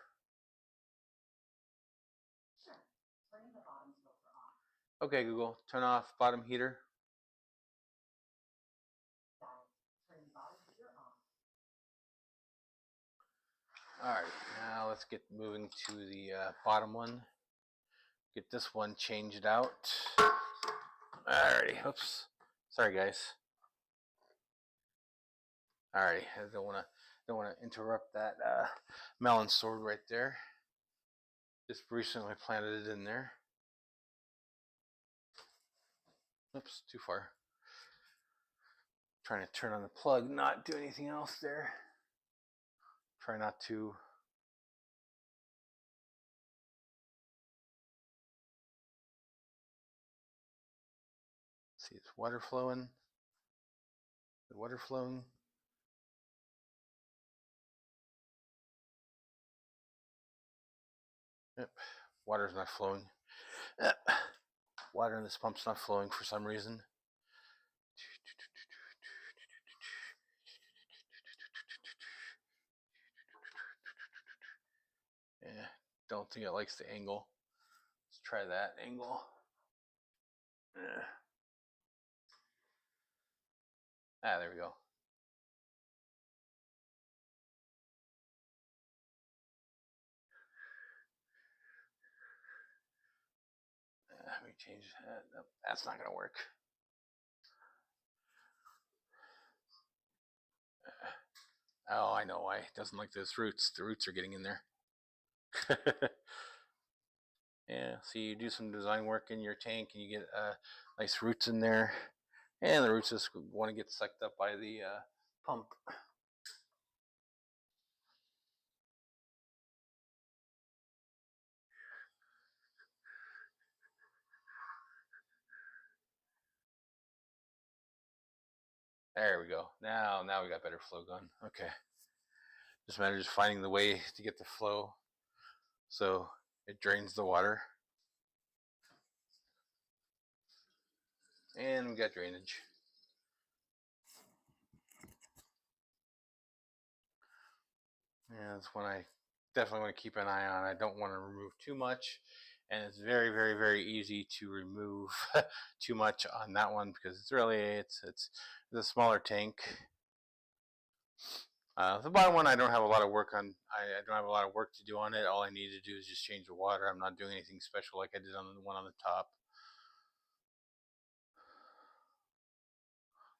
Okay, Google, turn off bottom heater. Alright, now let's get moving to the bottom one. Get this one changed out. Alrighty, oops. Sorry guys. Alrighty, I don't wanna interrupt that melon sword right there. Just recently planted it in there. Oops, too far. Trying to turn on the plug, not do anything else there. Try not to. See, it's water flowing. The water flowing. Yep, water's not flowing. Water in this pump's not flowing for some reason. Yeah, don't think it likes the angle. Let's try that angle. Yeah. Ah, there we go. Let me change that. Nope, that's not gonna work. Oh, I know why. It doesn't like those roots. The roots are getting in there. Yeah, so you do some design work in your tank and you get nice roots in there. And the roots just want to get sucked up by the pump. There we go. Now we got better flow going. Okay. Just matter of just finding the way to get the flow so it drains the water. And we got drainage. Yeah, that's one I definitely want to keep an eye on. I don't want to remove too much and it's very, very, very easy to remove too much on that one because it's a smaller tank. The bottom one I don't have a lot of work on. I don't have a lot of work to do on it. All I need to do is just change the water. I'm not doing anything special like I did on the one on the top.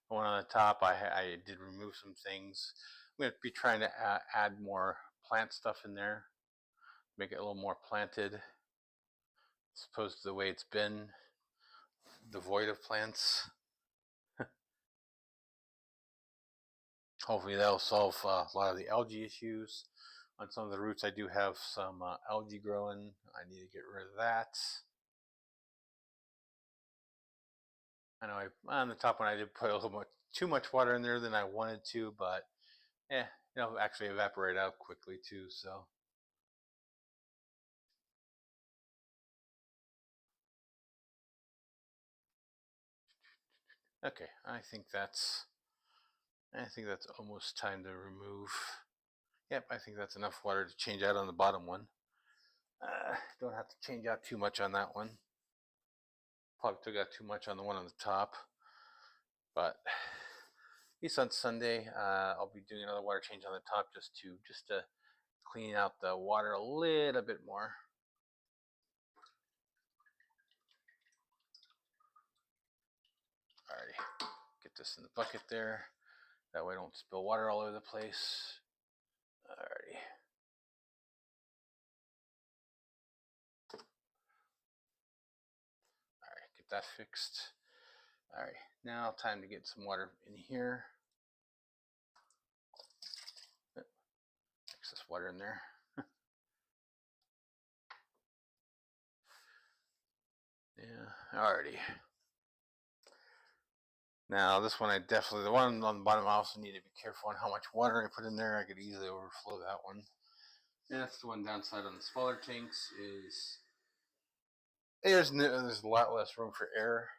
The one on the top, I did remove some things. I'm going to be trying to add more plant stuff in there, make it a little more planted, as opposed to the way it's been, devoid of plants. Hopefully that'll solve a lot of the algae issues. On some of the roots I do have some algae growing. I need to get rid of that. I know on the top one I did put a little too much water in there than I wanted to, but it'll actually evaporate out quickly too, so. Okay, I think that's almost time to remove. Yep, I think that's enough water to change out on the bottom one. Don't have to change out too much on that one. Probably took out too much on the one on the top, but at least on Sunday I'll be doing another water change on the top just to clean out the water a little bit more. Alrighty, get this in the bucket there. That way I don't spill water all over the place. Alrighty. Alright, get that fixed. Alright, now time to get some water in here. Excess water in there. Yeah, alrighty. Now this one the one on the bottom I also need to be careful on how much water I put in there. I could easily overflow that one. And that's the one downside on the smaller tanks is there's a lot less room for air.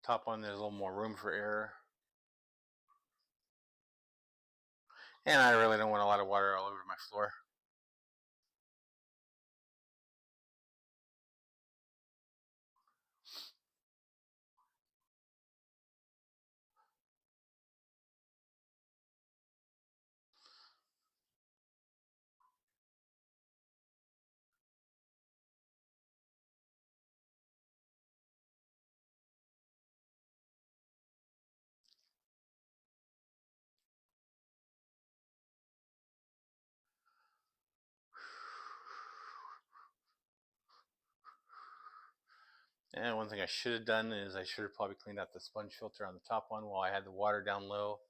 Top one there's a little more room for air. And I really don't want a lot of water all over my floor. And one thing I should have done is I should have probably cleaned out the sponge filter on the top one while I had the water down low.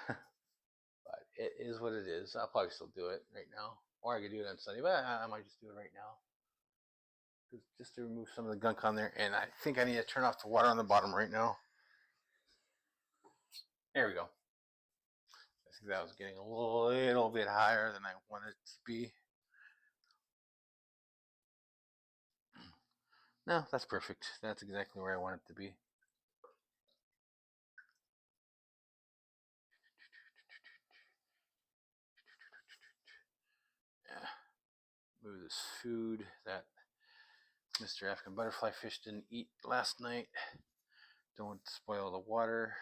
But it is what it is. I'll probably still do it right now. Or I could do it on Sunday, but I might just do it right now. Just to remove some of the gunk on there. And I think I need to turn off the water on the bottom right now. There we go. I think that was getting a little bit higher than I wanted it to be. No, that's perfect. That's exactly where I want it to be. Yeah. Move this food that Mr. African butterfly fish didn't eat last night. Don't spoil the water.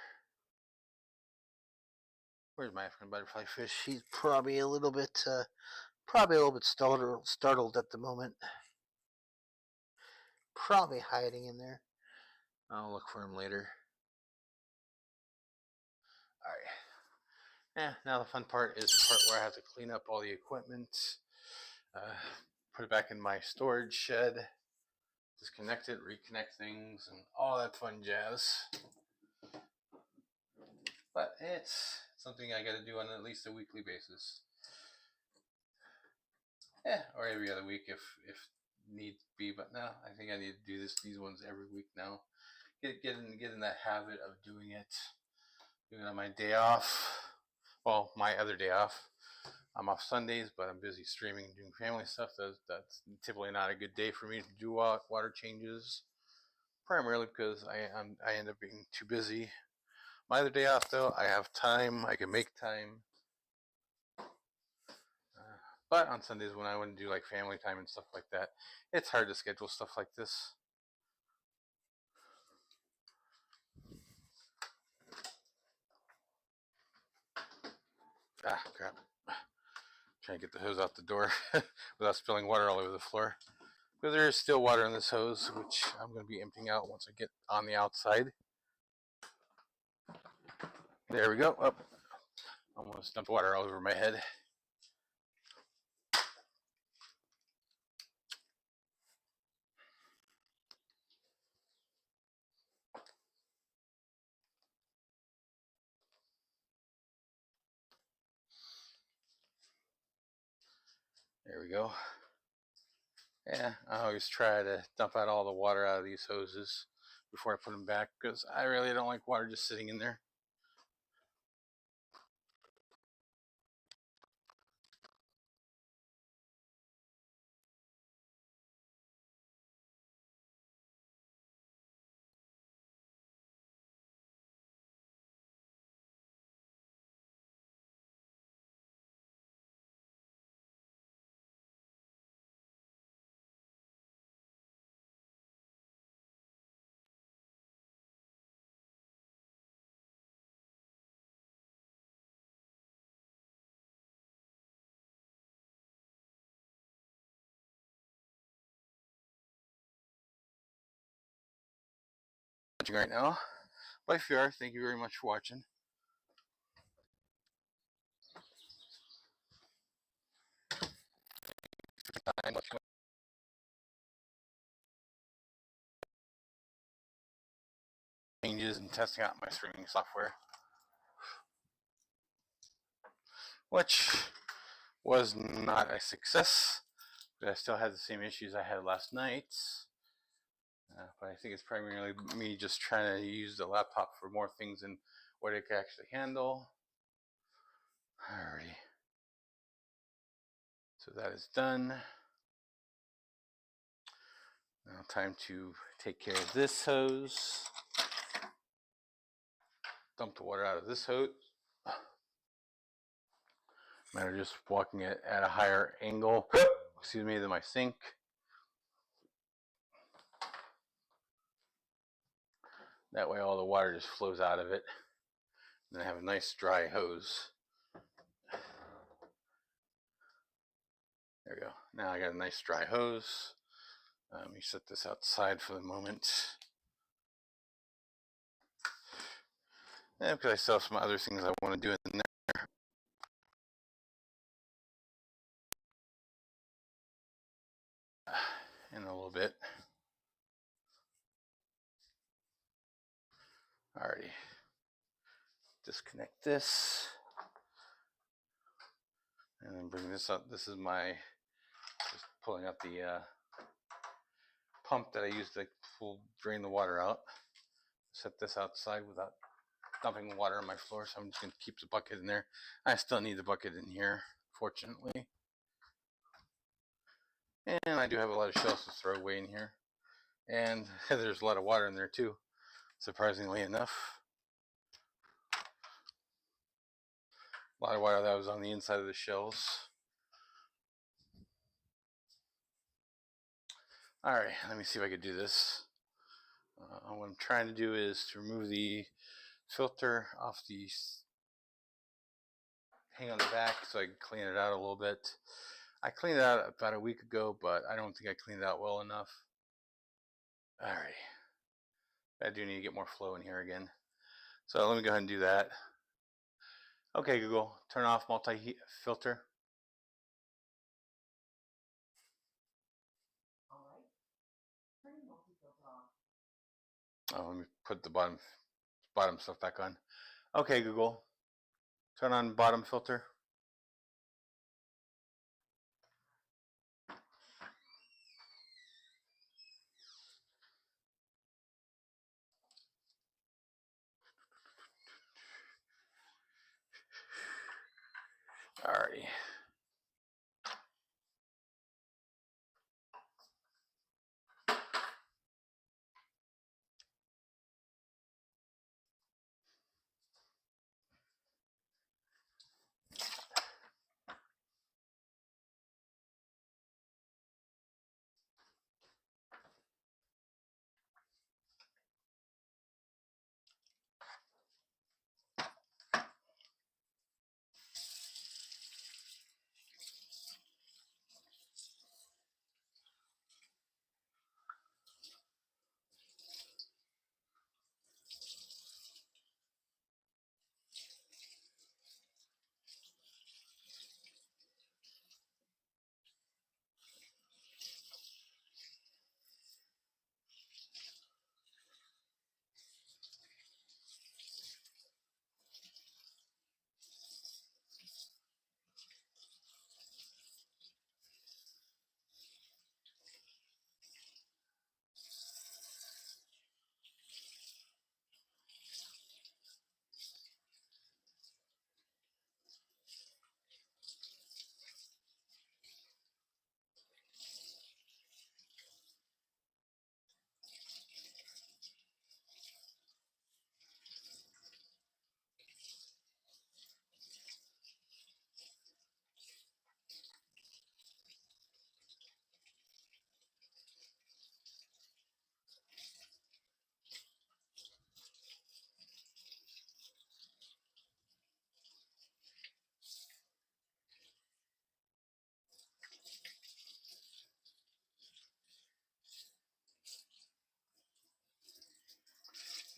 Where's my African butterfly fish? He's probably a little bit startled at the moment. Probably hiding in there. I'll look for him later. Alright. Now the fun part is the part where I have to clean up all the equipment. Put it back in my storage shed. Disconnect it, reconnect things, and all that fun jazz. But it's something I gotta do on at least a weekly basis. Or every other week if need be, but no, I think I need to do these ones every week now. Get in that habit of doing it on my day off. Well, my other day off. I'm off Sundays, but I'm busy streaming and doing family stuff. That's typically not a good day for me to do water changes, primarily because I end up being too busy. My other day off, though, I have time. I can make time. But on Sundays when I want to do like family time and stuff like that, it's hard to schedule stuff like this. Ah, crap. Trying to get the hose out the door without spilling water all over the floor. But there is still water in this hose, which I'm going to be emptying out once I get on the outside. There we go. Oh, almost dumped water all over my head. There we go. Yeah, I always try to dump out all the water out of these hoses before I put them back because I really don't like water just sitting in there. Right now, but if you are, thank you very much for watching. Changes and testing out my streaming software, which was not a success. But I still had the same issues I had last night. But I think it's primarily me just trying to use the laptop for more things than what it can actually handle. Alrighty. So that is done. Now time to take care of this hose. Dump the water out of this hose. Matter just walking it at a higher angle, excuse me, than my sink. That way all the water just flows out of it. And I have a nice dry hose. There we go. Now I got a nice dry hose. Let me set this outside for the moment. And because I still have some other things I want to do in there. In a little bit. Alrighty. Disconnect this. And then bring this up. This is my, just pulling up the pump that I use to drain the water out. Set this outside without dumping water on my floor, so I'm just going to keep the bucket in there. I still need the bucket in here, fortunately. And I do have a lot of shells to throw away in here. And there's a lot of water in there too, surprisingly enough. A lot of water that was on the inside of the shells. Alright, let me see if I can do this. What I'm trying to do is to remove the filter off the hang on the back so I can clean it out a little bit. I cleaned it out about a week ago, but I don't think I cleaned it out well enough. Alright, I do need to get more flow in here again. So let me go ahead and do that. Okay, Google, turn off multi-heat filter. Oh, let me put the bottom stuff back on. Okay, Google, turn on bottom filter. Alrighty.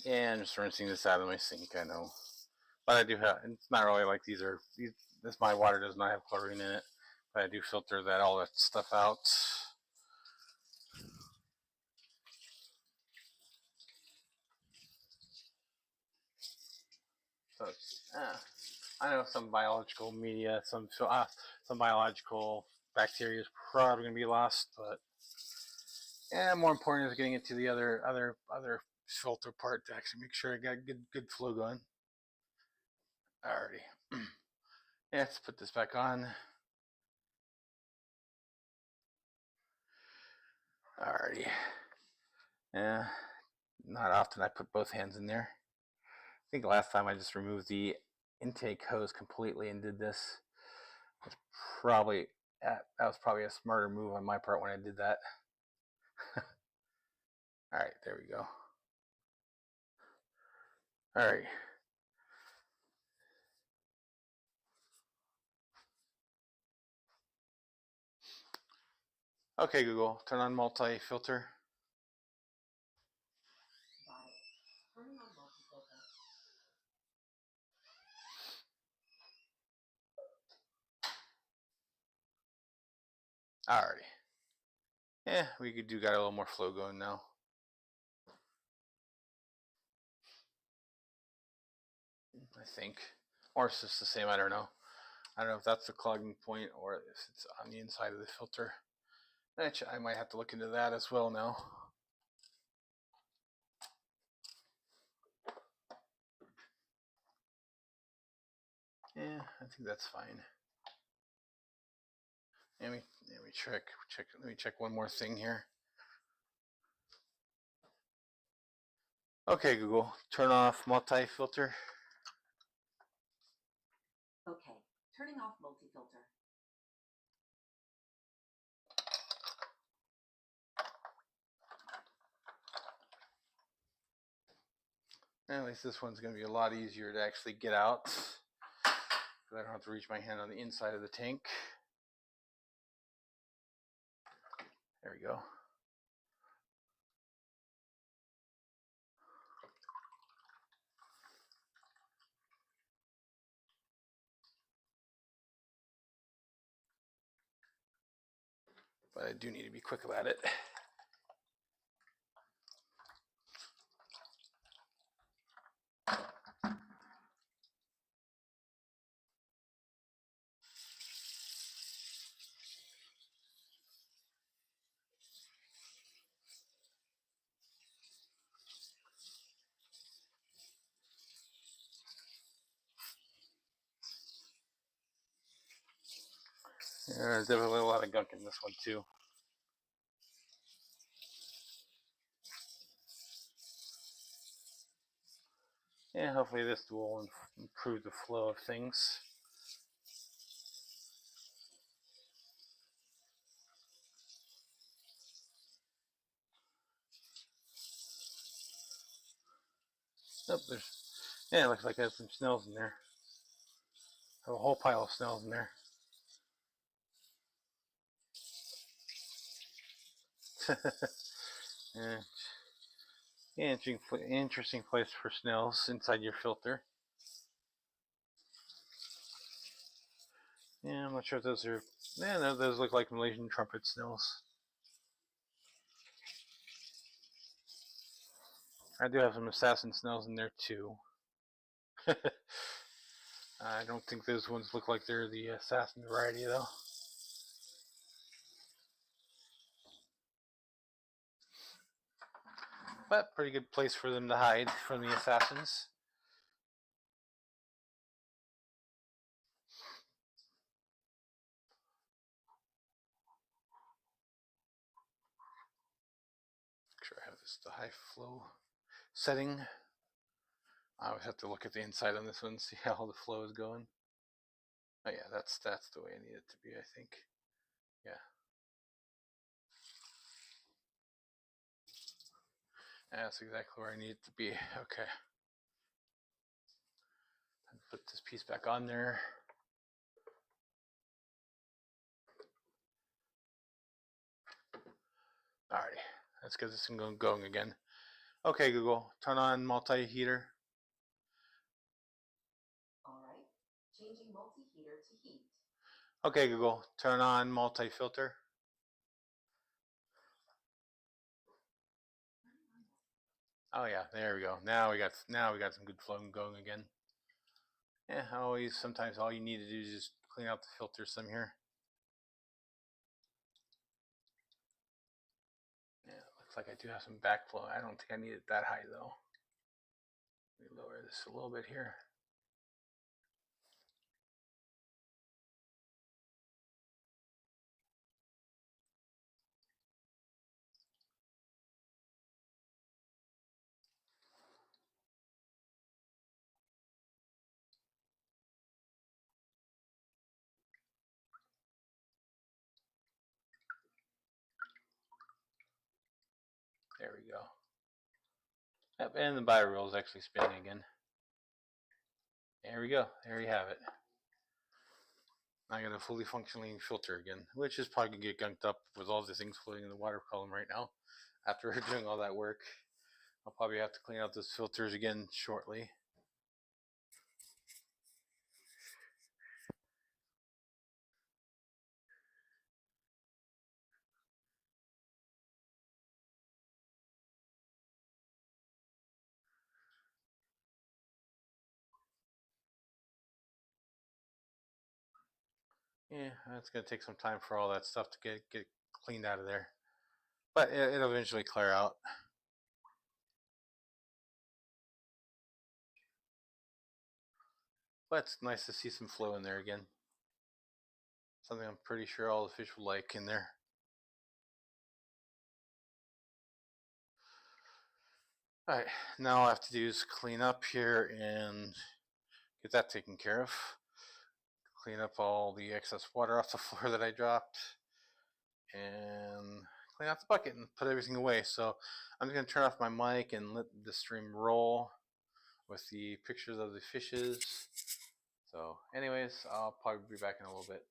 Yeah, I'm just rinsing this out of my sink, I know. But I do have, it's not really like this my water does not have chlorine in it. But I do filter all that stuff out. So I know some biological media, some biological bacteria is probably going to be lost, but yeah, more important is getting it to the other filter part to actually make sure I got good flow going. Alrighty. Yeah, let's put this back on. Alrighty. Yeah, not often I put both hands in there. I think last time I just removed the intake hose completely and did this. That was probably a smarter move on my part when I did that. Alright, there we go. Alright. Okay, Google, turn on multi-filter. Alrighty. Yeah, we got a little more flow going now. I think. Or it's just the same, I don't know. I don't know if that's the clogging point or if it's on the inside of the filter. I might have to look into that as well now. Yeah, I think that's fine. Let me check one more thing here. Okay, Google, turn off multi-filter. Okay, turning off multi-filter. At least this one's going to be a lot easier to actually get out. I don't have to reach my hand on the inside of the tank. There we go. But I do need to be quick about it. There's definitely a lot of gunk in this one too. Yeah, hopefully this will improve the flow of things. Oh, it looks like there's some snails in there. I have a whole pile of snails in there. Yeah, interesting place for snails inside your filter. Yeah, I'm not sure if those are. Yeah, no, those look like Malaysian trumpet snails. I do have some assassin snails in there too. I don't think those ones look like they're the assassin variety though. But pretty good place for them to hide from the assassins. Make sure I have this the high flow setting. I always have to look at the inside on this one and see how the flow is going. Oh yeah, that's the way I need it to be, I think. Yeah. That's exactly where I need it to be. Okay. Put this piece back on there. Alrighty, let's get this thing going again. Okay, Google, turn on multi-heater. Alright. Changing multi-heater to heat. Okay, Google, turn on multi-filter. Oh yeah, there we go. Now we got some good flow going again. Yeah, always sometimes all you need to do is just clean out the filter some here. Yeah, looks like I do have some backflow. I don't think I need it that high though. Let me lower this a little bit here. There we go. Yep, and the buy reel is actually spinning again. There we go. There you have it. I got a fully functioning filter again, which is probably gonna get gunked up with all the things floating in the water column right now. After doing all that work, I'll probably have to clean out those filters again shortly. Yeah, it's gonna take some time for all that stuff to get cleaned out of there, but it'll eventually clear out. But it's nice to see some flow in there again. Something I'm pretty sure all the fish will like in there. Alright, now all I have to do is clean up here and get that taken care of. Clean up all the excess water off the floor that I dropped. And clean out the bucket and put everything away. So I'm just going to turn off my mic and let the stream roll with the pictures of the fishes. So anyways, I'll probably be back in a little bit.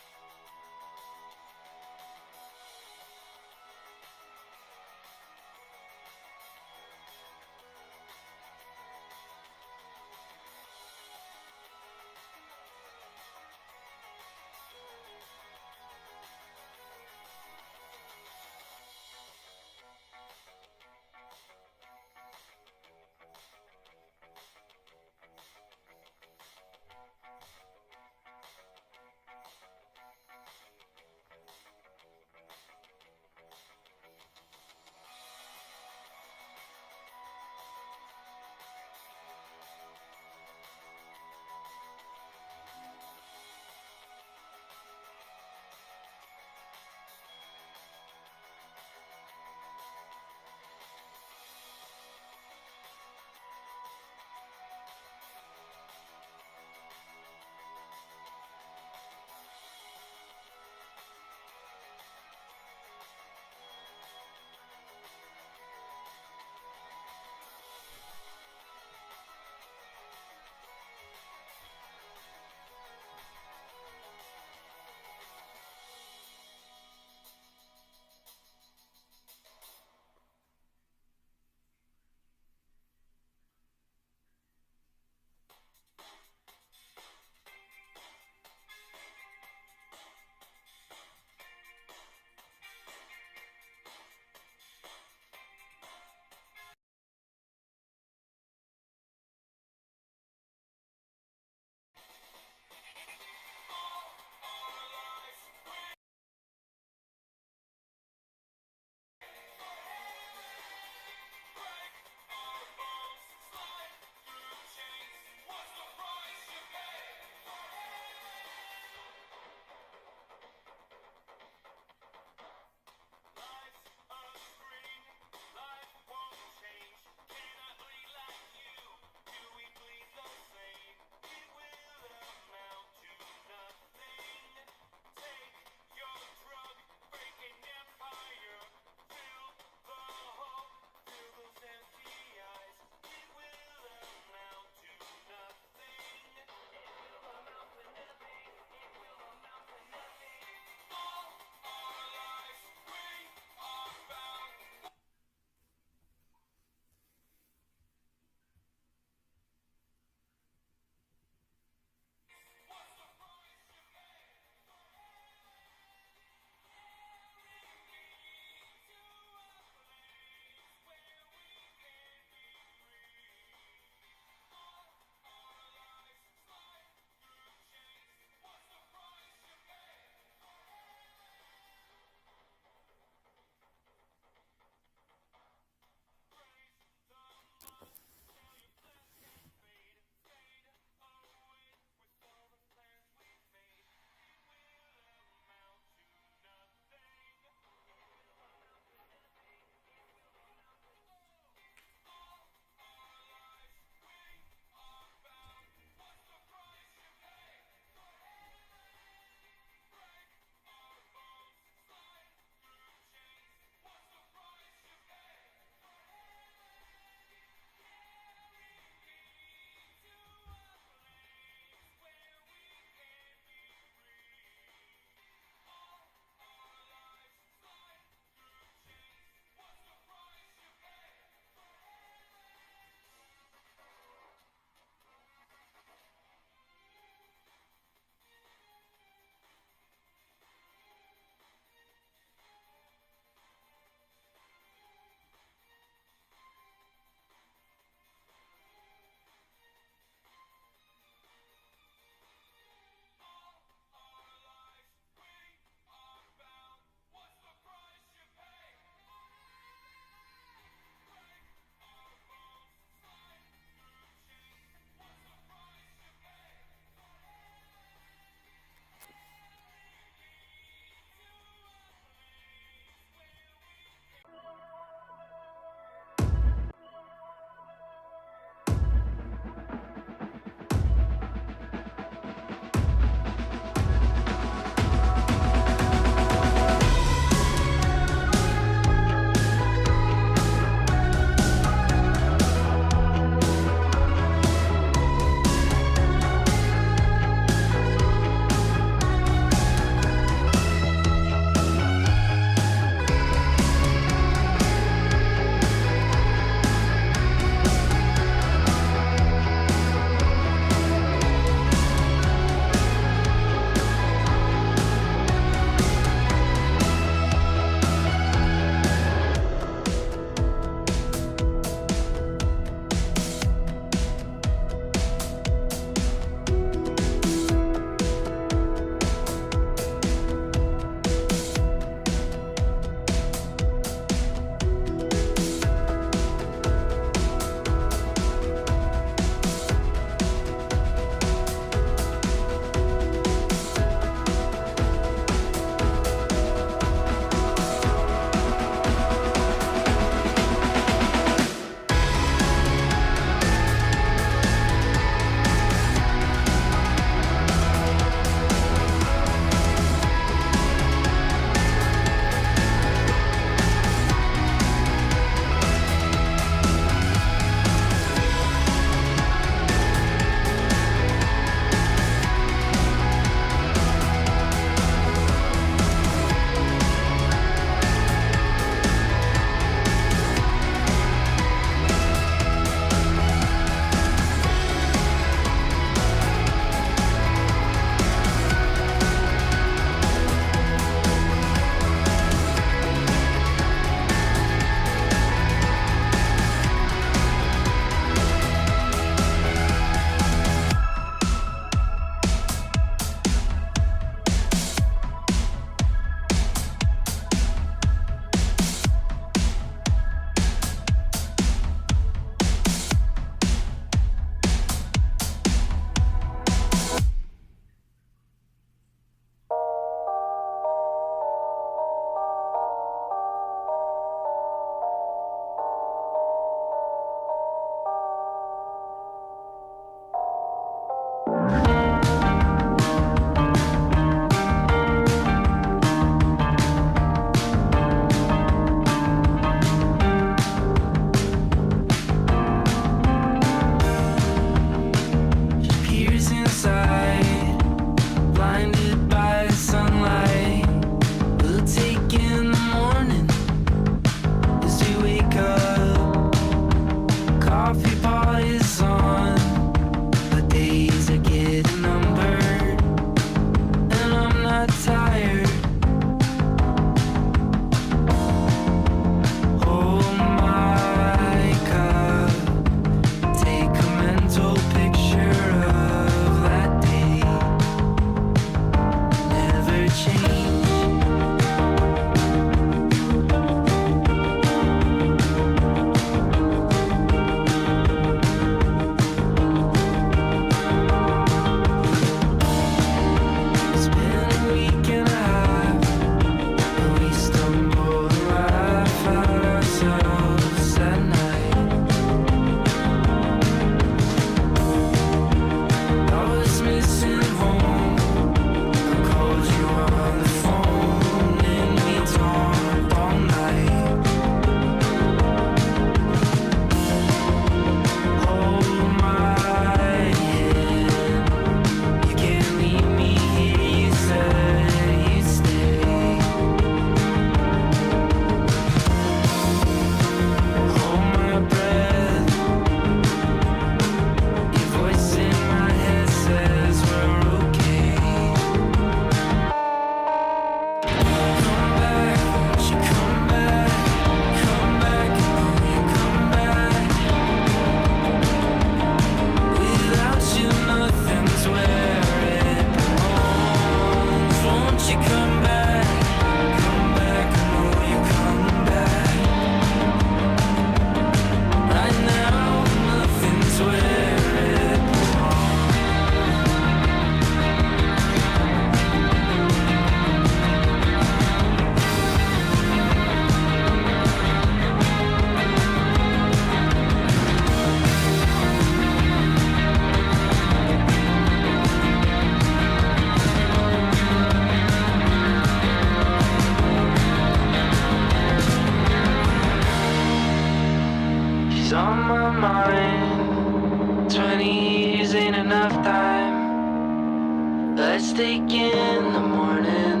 steak in the morning.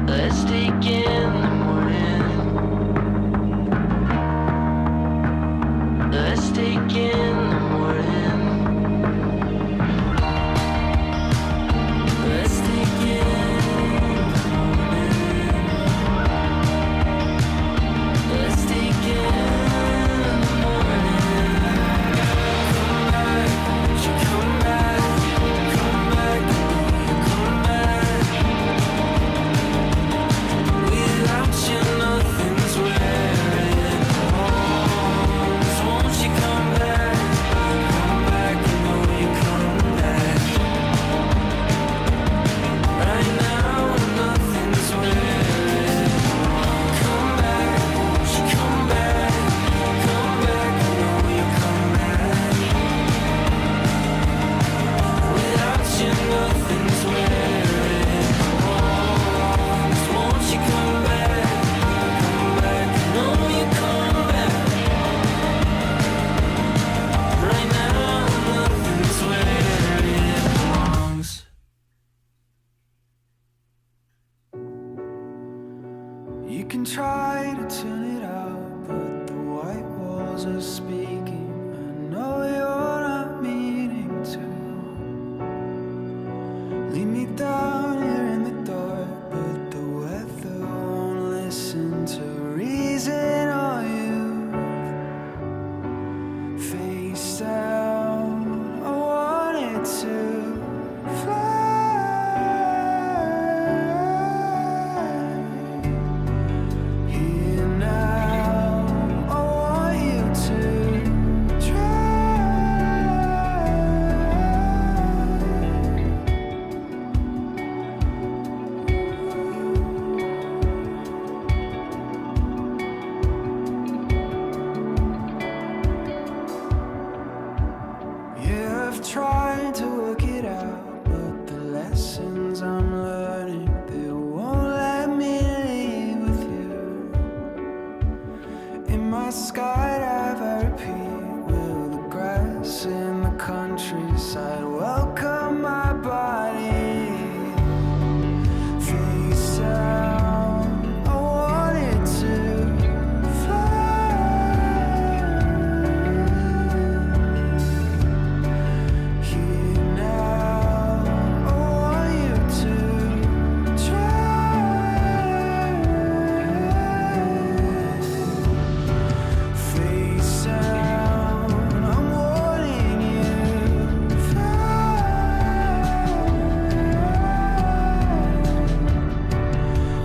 Let's take in the morning. Let's take in the morning. Let's take in the morning. Let's take in the morning. Come back, won't you come back? Come back, come back. Without you, nothing's where it belongs. Won't you come back? Come back, I know you come back. Right now, nothing's where it belongs. Come back, won't you come back? Come back, I know you come back. Without you, nothing's where it belongs. Won't you come back? Come back, I know you come back. Right now, nothing's where it belongs. You can try to turn it out, but the white walls are speaking. I know you're not meaning to. Leave me down here in the dark, but the weather won't listen to reason or you. Face down, I wanted to fly. Here now, I want you to yeah, I've tried to work it out, but the lessons I'm learning, they won't let me leave with you. In my skydive, I repeat, will the grass in the countryside welcome my body? Face down, I wanted to fly. Here now, I want you to try. Face down, I'm warning you. Fly.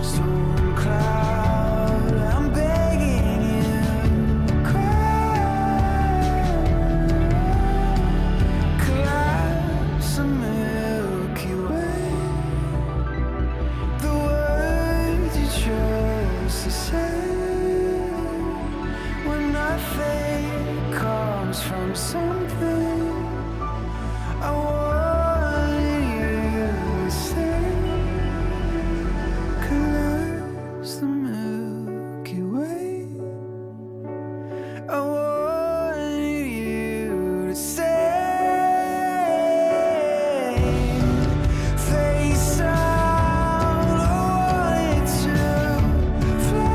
Storm cloud, I'm begging you. Cry. Collapse the Milky Way. The words you chose to say when nothing comes from something. I wanted you to stay. Collapse the Milky Way. I wanted you to stay. Face down, I wanted to fly.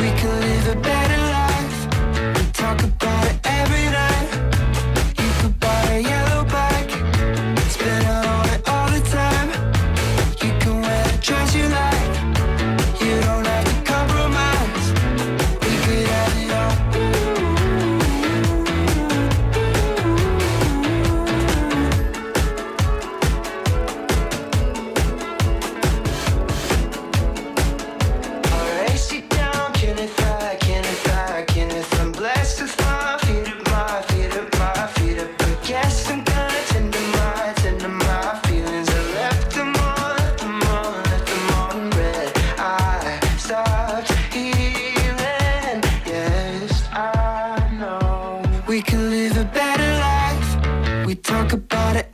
We can live a better life. We talk about it every night. You could buy a yellow bike, spend it on it all the time. You can wear the dress you like. You don't have to compromise. We could have it all. I'll race you down, can it fly, can it fly, can it fly? I'm blessed with my feet up, my feet up, my feet up. But guess I'm gonna tend to my feelings. I left them on, left them on red. I stopped healing. Yes, I know we can live a better life. We talk about it